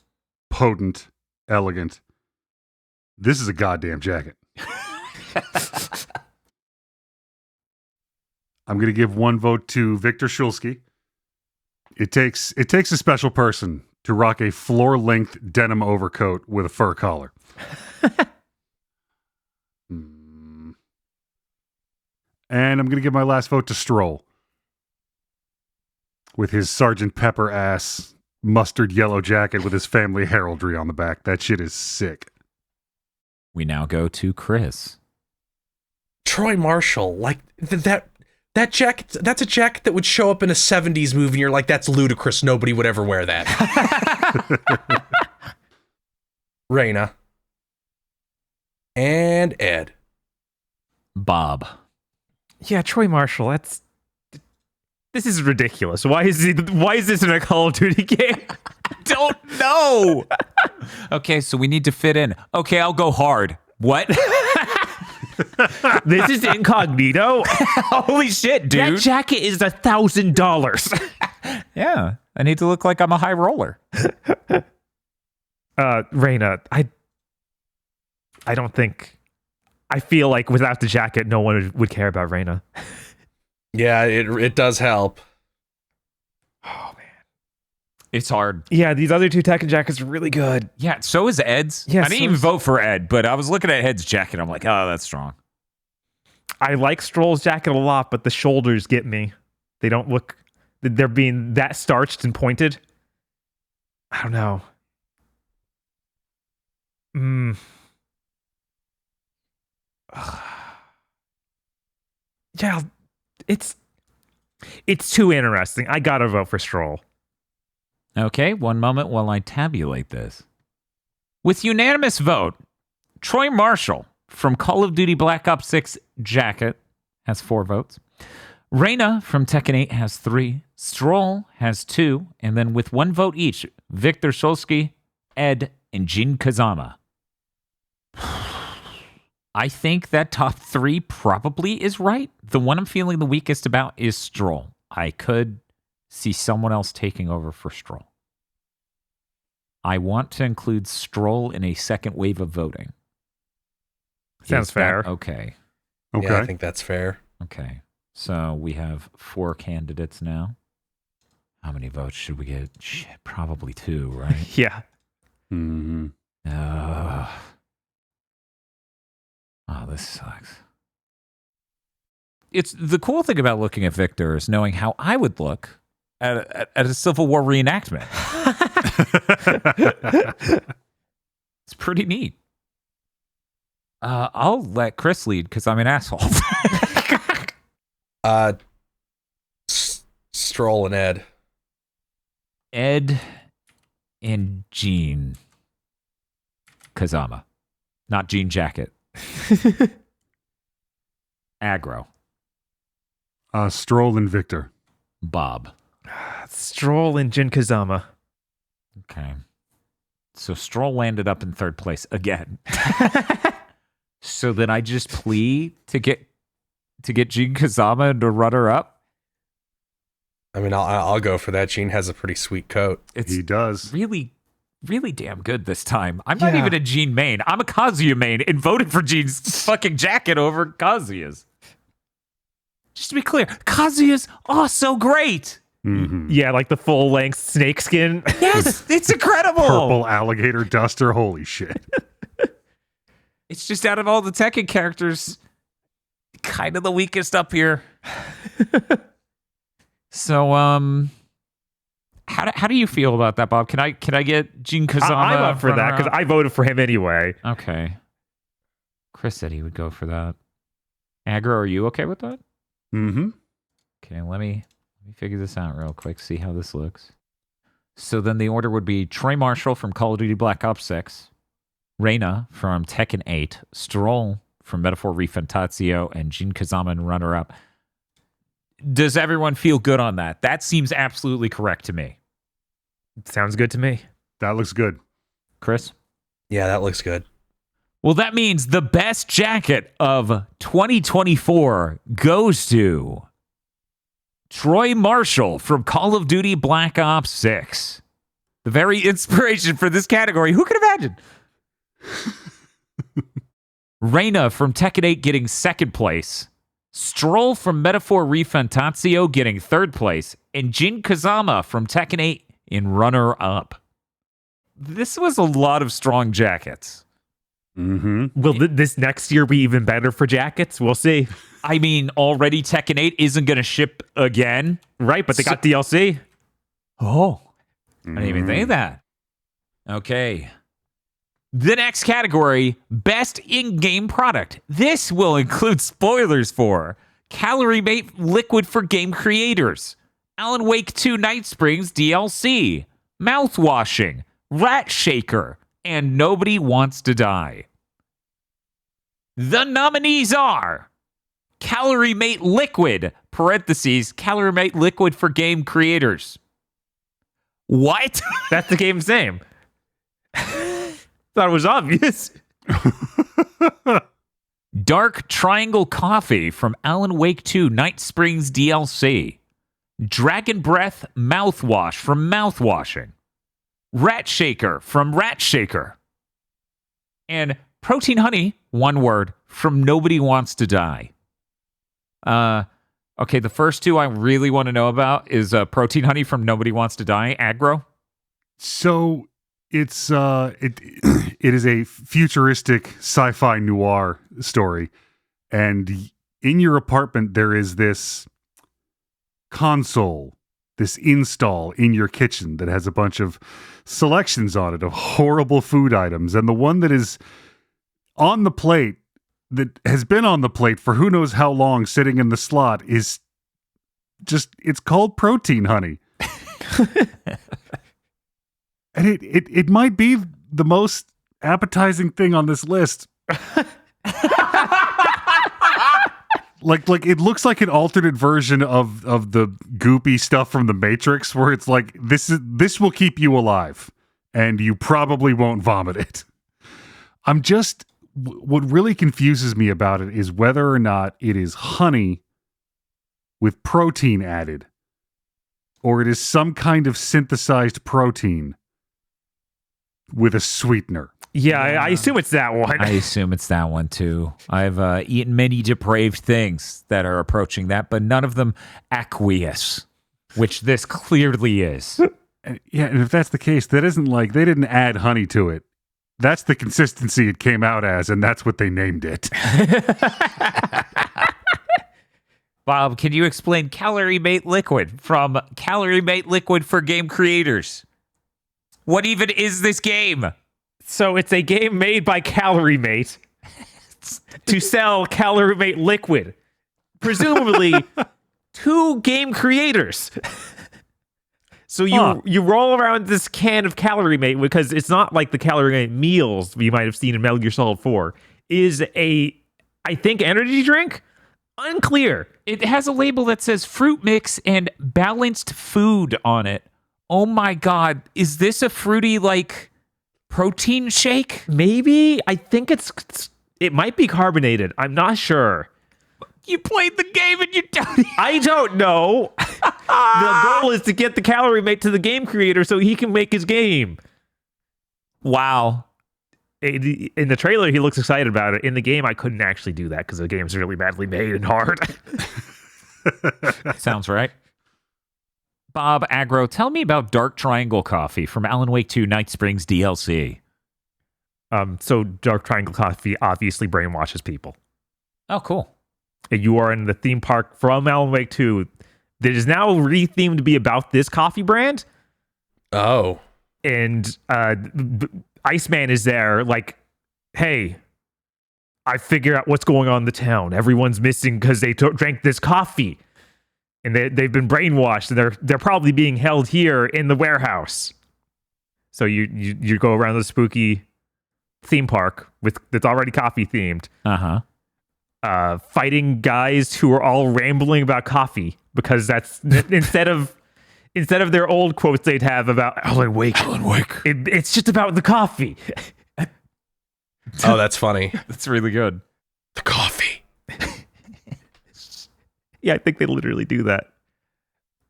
potent, elegant. This is a goddamn jacket. I'm going to give one vote to Victor Shulsky. It takes a special person to rock a floor-length denim overcoat with a fur collar. And I'm going to give my last vote to Stroll. With his Sergeant Pepper ass mustard yellow jacket with his family heraldry on the back. That shit is sick. We now go to Chris. Troy Marshall, like that jacket, that's a jacket that would show up in a 70s movie and you're like, that's ludicrous. Nobody would ever wear that. Raina. And Ed. Bob. Yeah, Troy Marshall, this is ridiculous. Why is this in a Call of Duty game? Don't know. Okay, so we need to fit in. Okay, I'll go hard. What? This is incognito? Holy shit, dude. That jacket is $1,000. Yeah, I need to look like I'm a high roller. Raina, I don't think... I feel like without the jacket, no one would care about Raina. Yeah, it does help. Oh, man. It's hard. Yeah, these other two Tekken jackets are really good. Yeah, so is Ed's. Yeah, I didn't even vote for Ed, but I was looking at Ed's jacket. I'm like, oh, that's strong. I like Stroll's jacket a lot, but the shoulders get me. They don't look... They're being that starched and pointed. I don't know. Yeah, it's too interesting. I gotta vote for Stroll. Okay, one moment while I tabulate this. With unanimous vote, Troy Marshall from Call of Duty Black Ops 6 jacket has 4 votes. Raina from Tekken 8 has 3. Stroll has 2. And then with 1 vote each, Victor Shulsky, Ed, and Jin Kazama. I think that top 3 probably is right. The one I'm feeling the weakest about is Stroll. I could see someone else taking over for Stroll. I want to include Stroll in a second wave of voting. Sounds Is that fair. okay. Okay. Yeah, I think that's fair. Okay. So we have 4 candidates now. How many votes should we get? Shit, probably 2, right? Yeah. Mm-hmm. Oh, this sucks. It's the cool thing about looking at Victor is knowing how I would look at a Civil War reenactment. It's pretty neat. I'll let Chris lead because I'm an asshole. Stroll and Ed. Ed and Gene Kazama. Not Jean Jacket. Aggro. Stroll and Victor. Bob. Stroll and Jin Kazama. Okay. So Stroll landed up in 3rd place again. So then I just plea to get Jin Kazama to runner up. I mean, I'll go for that. Gene has a pretty sweet coat. He does. Really, really damn good this time. I'm not even a Gene main. I'm a Kazuya main and voted for Gene's fucking jacket over Kazuya's. Just to be clear, Kazuya's so great. Mm-hmm. Yeah, like the full-length snake skin. Yes, it's incredible. Purple alligator duster. Holy shit. It's just out of all the Tekken characters, kind of the weakest up here. So, how do you feel about that, Bob? Can I get Jin Kazama? I'm up for that because I voted for him anyway. Okay. Chris said he would go for that. Aggro, are you okay with that? Mm-hmm. Okay, let me figure this out real quick, see how this looks. So then the order would be Troy Marshall from Call of Duty Black Ops 6, Raina from Tekken 8, Stroll from Metaphor Refantatio, and Jin Kazama in runner-up. Does everyone feel good on that? That seems absolutely correct to me. Sounds good to me. That looks good. Chris? Yeah, that looks good. Well, that means the best jacket of 2024 goes to Troy Marshall from Call of Duty Black Ops 6. The very inspiration for this category. Who could imagine? Reyna from Tekken 8 getting second place. Stroll from Metaphor Refantatio getting third place. And Jin Kazama from Tekken 8 in runner-up. This was a lot of strong jackets. Mm-hmm. Will this next year be even better for jackets? We'll see. I mean, already Tekken 8 isn't going to ship again. Right, but they got DLC. Oh. I didn't even think of that. Okay. The next category, best in-game product. This will include spoilers for Calorie Mate Liquid for Game Creators, Alan Wake 2 Night Springs DLC, Mouthwashing, Rat Shaker, and Nobody Wants to Die. The nominees are Calorie Mate Liquid, parentheses, Calorie Mate Liquid for Game Creators. What? That's the game's name. Thought it was obvious. Dark Triangle Coffee from Alan Wake 2 Night Springs DLC. Dragon Breath Mouthwash from Mouthwashing. Rat Shaker from Rat Shaker. And Protein Honey, one word, from Nobody Wants to Die. Okay, the first two I really want to know about is Protein Honey from Nobody Wants to Die, aggro. So it's it is a futuristic sci-fi noir story, and in your apartment there is this console, this install in your kitchen that has a bunch of selections on it of horrible food items, and the one that is on the plate, that has been on the plate for who knows how long sitting in the slot, is just, it's called Protein Honey. And it might be the most appetizing thing on this list. like it looks like an alternate version of the goopy stuff from the Matrix, where it's like, this will keep you alive and you probably won't vomit it. What really confuses me about it is whether or not it is honey with protein added, or it is some kind of synthesized protein with a sweetener. Yeah, I assume it's that one. I assume it's that one too. I've eaten many depraved things that are approaching that, but none of them aqueous, which this clearly is. Yeah, and if that's the case, that isn't like they didn't add honey to it. That's the consistency it came out as, and that's what they named it. Bob, can you explain Calorie Mate Liquid from Calorie Mate Liquid for Game Creators? What even is this game? So it's a game made by Calorie Mate to sell Calorie Mate Liquid. Presumably to game creators. So you roll around this can of Calorie Mate, because it's not like the Calorie Mate meals you might have seen in Metal Gear Solid 4, is I think, energy drink? Unclear. It has a label that says fruit mix and balanced food on it. Oh my God. Is this a fruity, like, protein shake? Maybe. I think it might be carbonated. I'm not sure. You played the game and you don't. I don't know. The goal is to get the Calorie Mate to the game creator so he can make his game. Wow. In the trailer, he looks excited about it. In the game, I couldn't actually do that because the game's really badly made and hard. Sounds right. Bob Aggro, tell me about Dark Triangle Coffee from Alan Wake 2 Night Springs DLC. So Dark Triangle Coffee obviously brainwashes people. Oh, cool. You are in the theme park from Alan Wake 2 that is now rethemed to be about this coffee brand. Oh. And Iceman is there like, hey, I figure out what's going on in the town. Everyone's missing because they drank this coffee. And they've been brainwashed, and they're probably being held here in the warehouse. So you go around the spooky theme park that's already coffee themed. Fighting guys who are all rambling about coffee, because that's instead of their old quotes they'd have about Alan Wake. It's just about the coffee. Oh, that's funny. That's really good. The coffee. Yeah, I think they literally do that.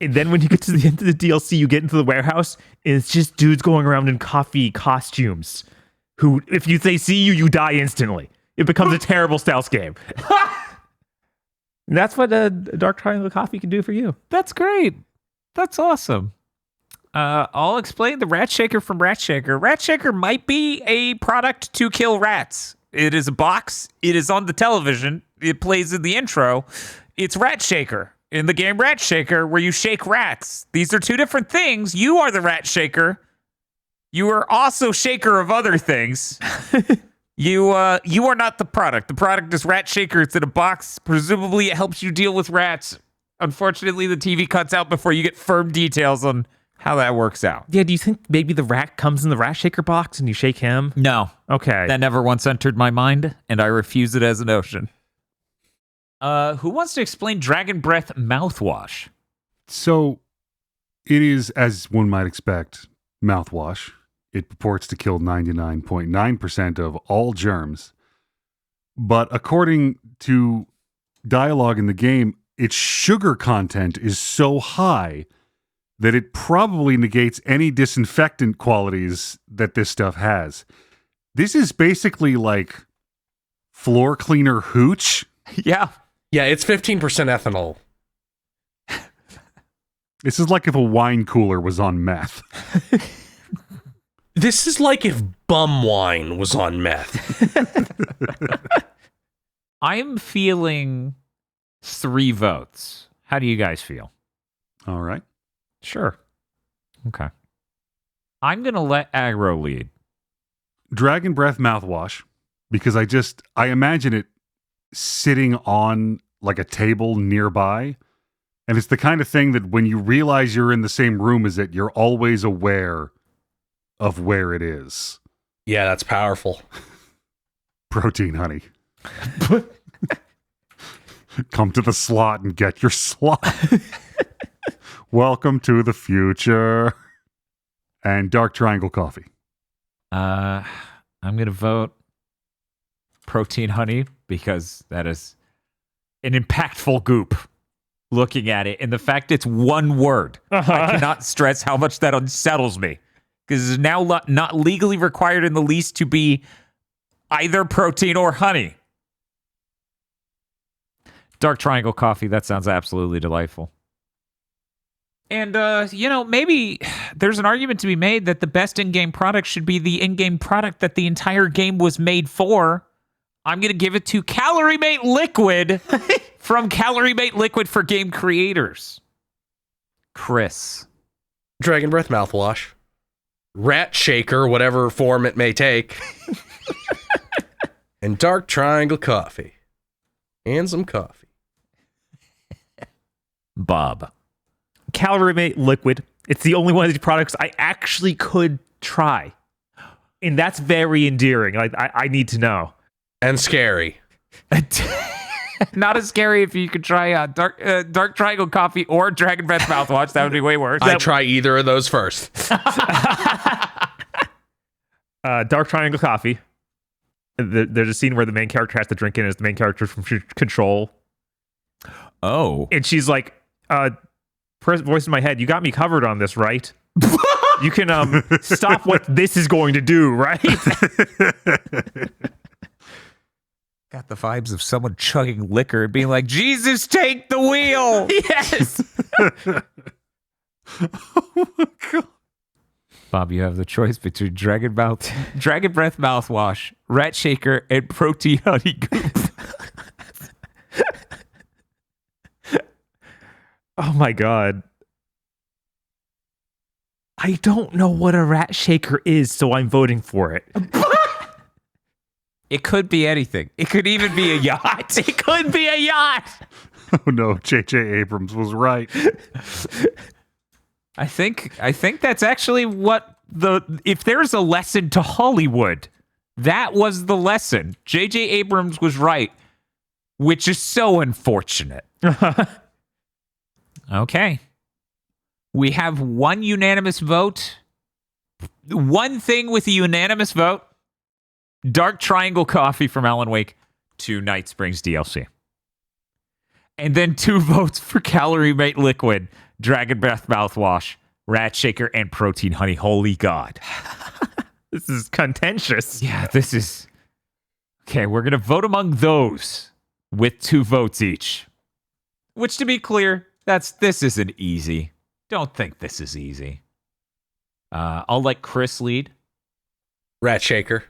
And then when you get to the end of the DLC, you get into the warehouse, and it's just dudes going around in coffee costumes who, if they see you, you die instantly. It becomes a terrible stealth game. And that's what a Dark Triangle Coffee can do for you. That's great. That's awesome. I'll explain the Rat Shaker from Rat Shaker. Rat Shaker might be a product to kill rats. It is a box. It is on the television. It plays in the intro. It's Rat Shaker in the game Rat Shaker, where you shake rats. These are two different things. You are the Rat Shaker. You are also shaker of other things. You are not the product. The product is Rat Shaker. It's in a box. Presumably, it helps you deal with rats. Unfortunately, the TV cuts out before you get firm details on how that works out. Yeah, do you think maybe the rat comes in the Rat Shaker box and you shake him? No. Okay. That never once entered my mind, and I refuse it as a notion. Who wants to explain Dragon Breath mouthwash? So, it is, as one might expect, mouthwash. It purports to kill 99.9% of all germs. But according to dialogue in the game, its sugar content is so high that it probably negates any disinfectant qualities that this stuff has. This is basically like floor cleaner hooch. Yeah. Yeah, it's 15% ethanol. This is like if a wine cooler was on meth. This is like if bum wine was on meth. I'm feeling 3 votes. How do you guys feel? All right. Sure. Okay. I'm going to let Aggro lead. Dragon Breath mouthwash, because I imagine it sitting on like a table nearby. And it's the kind of thing that when you realize you're in the same room as it, you're always aware of where it is. Yeah, that's powerful. Protein, honey. Come to the slot and get your slot. Welcome to the future. And Dark Triangle Coffee. I'm going to vote Protein Honey because that is an impactful goop looking at it. And the fact it's one word, I cannot stress how much that unsettles me. Because it's now not legally required in the lease to be either protein or honey. Dark Triangle Coffee, that sounds absolutely delightful. And, maybe there's an argument to be made that the best in-game product should be the in-game product that the entire game was made for. I'm going to give it to Calorie Mate Liquid from Calorie Mate Liquid for game creators. Chris. Dragon Breath mouthwash. Rat Shaker, whatever form it may take. And Dark Triangle Coffee. And some coffee. Bob. Calorie Mate Liquid. It's the only one of these products I actually could try. And that's very endearing. I need to know. And scary. Not as scary if you could try Dark Triangle Coffee or Dragon Breath mouthwash. That would be way worse. I try either of those first. Dark Triangle Coffee. There's a scene where the main character has to drink it as the main character from Control. Oh. And she's like, voice in my head, you got me covered on this, right? You can stop what this is going to do, right? Got the vibes of someone chugging liquor and being like, Jesus, take the wheel. Yes. Oh my God. Bob, you have the choice between Dragon Breath mouthwash, Rat Shaker, and Protein Honey Goop. Oh my God. I don't know what a Rat Shaker is, so I'm voting for it. It could be anything. It could even be a yacht. It could be a yacht. Oh no, J.J. Abrams was right. I think that's actually what if there's a lesson to Hollywood, that was the lesson. J.J. Abrams was right, which is so unfortunate. Okay. We have one unanimous vote. One thing with a unanimous vote. Dark Triangle Coffee from Alan Wake 2 Night Springs DLC. And then 2 votes for Calorie Mate Liquid, Dragon Breath Mouthwash, Rat Shaker, and Protein Honey. Holy God. This is contentious. Yeah, this is... Okay, we're going to vote among those with 2 votes each. Which, to be clear, this isn't easy. Don't think this is easy. I'll let Chris lead. Rat Shaker.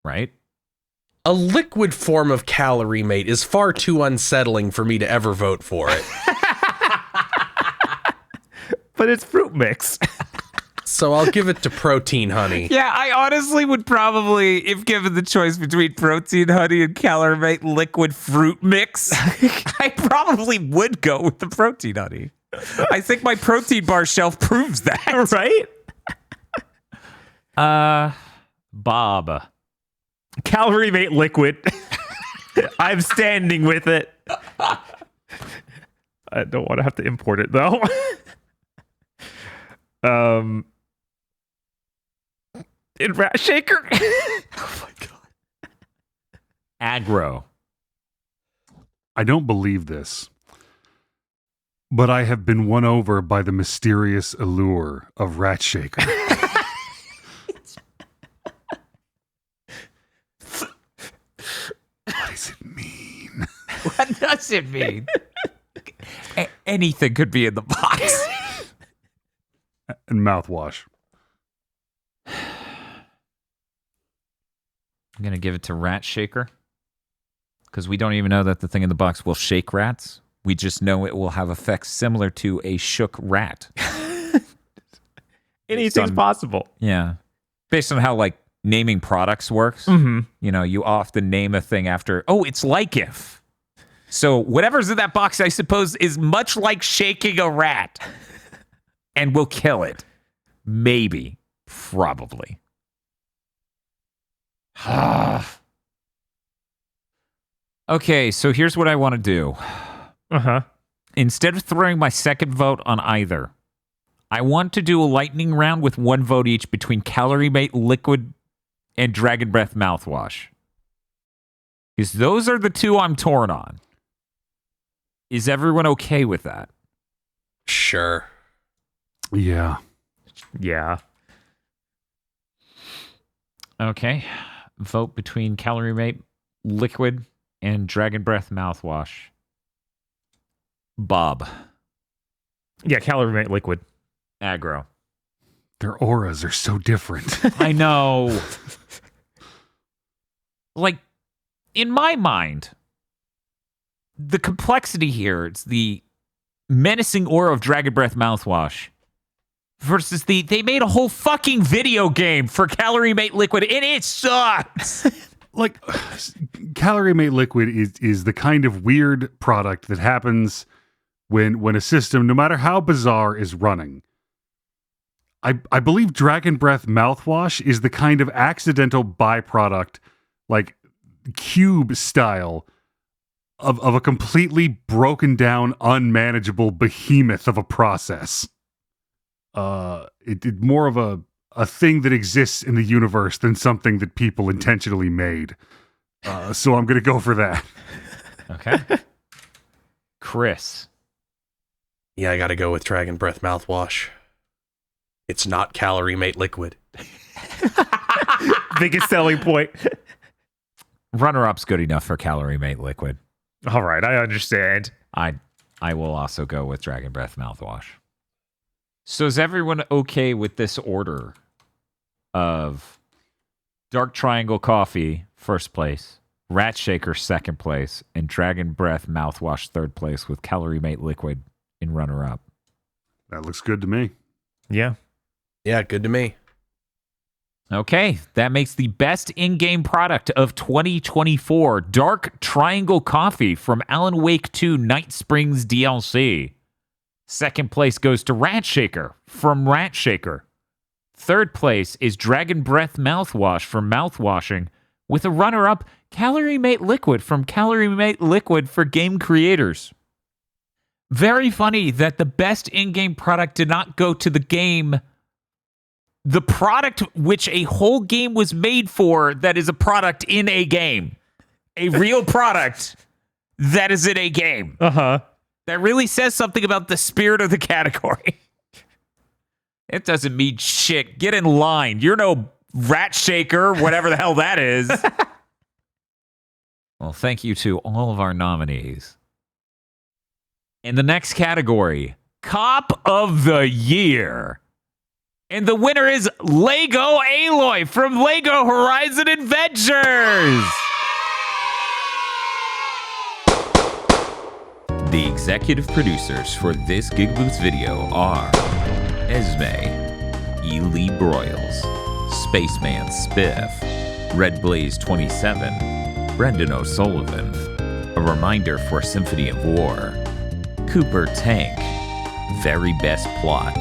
Right? A liquid form of Calorie Mate is far too unsettling for me to ever vote for it. But it's fruit mix. So I'll give it to Protein Honey. Yeah, I honestly would probably, if given the choice between Protein Honey and Calorie Mate Liquid Fruit Mix, I probably would go with the Protein Honey. I think my protein bar shelf proves that. Right? Bob. Calorie Mate Liquid. I'm standing with it. I don't want to have to import it, though. In Rat Shaker. Oh my God. Aggro. I don't believe this, but I have been won over by the mysterious allure of Rat Shaker. What does it mean? What does it mean? Anything could be in the box. And mouthwash. I'm going to give it to Rat Shaker. Because we don't even know that the thing in the box will shake rats. We just know it will have effects similar to a shook rat. Anything's possible. Yeah. Based on how, like, naming products works. Mm-hmm. You know, you often name a thing after, oh, it's like if. So whatever's in that box, I suppose, is much like shaking a rat. And will kill it. Maybe. Probably. Okay, so here's what I want to do. Uh-huh. Instead of throwing my second vote on either, I want to do a lightning round with 1 vote each between Calorie Mate Liquid and Dragon Breath Mouthwash. Because those are the 2 I'm torn on. Is everyone okay with that? Sure. Yeah. Yeah. Okay. Vote between Calorie Mate Liquid and Dragon Breath Mouthwash. Bob. Yeah, Calorie Mate Liquid. Aggro. Their auras are so different. I know. Like, in my mind, the complexity here, it's the menacing aura of Dragon Breath Mouthwash versus they made a whole fucking video game for Calorie Mate Liquid and it sucks. Like, Calorie Mate Liquid is the kind of weird product that happens when a system, no matter how bizarre, is running. I believe Dragon Breath Mouthwash is the kind of accidental byproduct, like cube style, of a completely broken down, unmanageable behemoth of a process. It more of a thing that exists in the universe than something that people intentionally made. So I'm going to go for that. Okay. Chris. Yeah, I gotta go with Dragon Breath Mouthwash. It's not Calorie Mate Liquid. Biggest selling point. Runner-up's good enough for Calorie Mate Liquid. All right, I understand. I will also go with Dragon Breath Mouthwash. So is everyone okay with this order of Dark Triangle Coffee, first place, Rat Shaker, second place, and Dragon Breath Mouthwash, third place, with Calorie Mate Liquid in runner-up? That looks good to me. Yeah. Yeah, good to me. Okay, that makes the best in-game product of 2024, Dark Triangle Coffee from Alan Wake 2 Night Springs DLC. Second place goes to Rat Shaker from Rat Shaker. Third place is Dragon Breath Mouthwash from Mouthwashing, with a runner-up, Calorie Mate Liquid from Calorie Mate Liquid for game creators. Very funny that the best in-game product did not go to the game the product which a whole game was made for that is a product in a game. A real product that is in a game. Uh-huh. That really says something about the spirit of the category. It doesn't mean shit. Get in line. You're no rat shaker, whatever the hell that is. Well, thank you to all of our nominees. In the next category, Cop of the Year. And the winner is Lego Aloy from Lego Horizon Adventures. The executive producers for this GigaBoots video are Esme, Ely Broyles, Spaceman Spiff, Red Blaze 27, Brendan O'Sullivan, A Reminder for Symphony of War, Cooper Tank, Very Best Plot,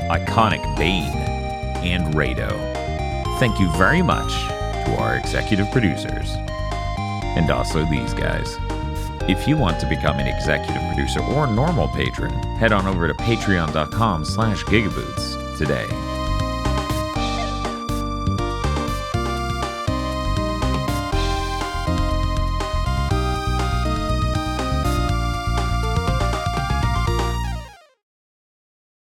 Iconic Bane, and Rado. Thank you very much to our executive producers. And also these guys. If you want to become an executive producer or normal patron, head on over to patreon.com/gigaboots today.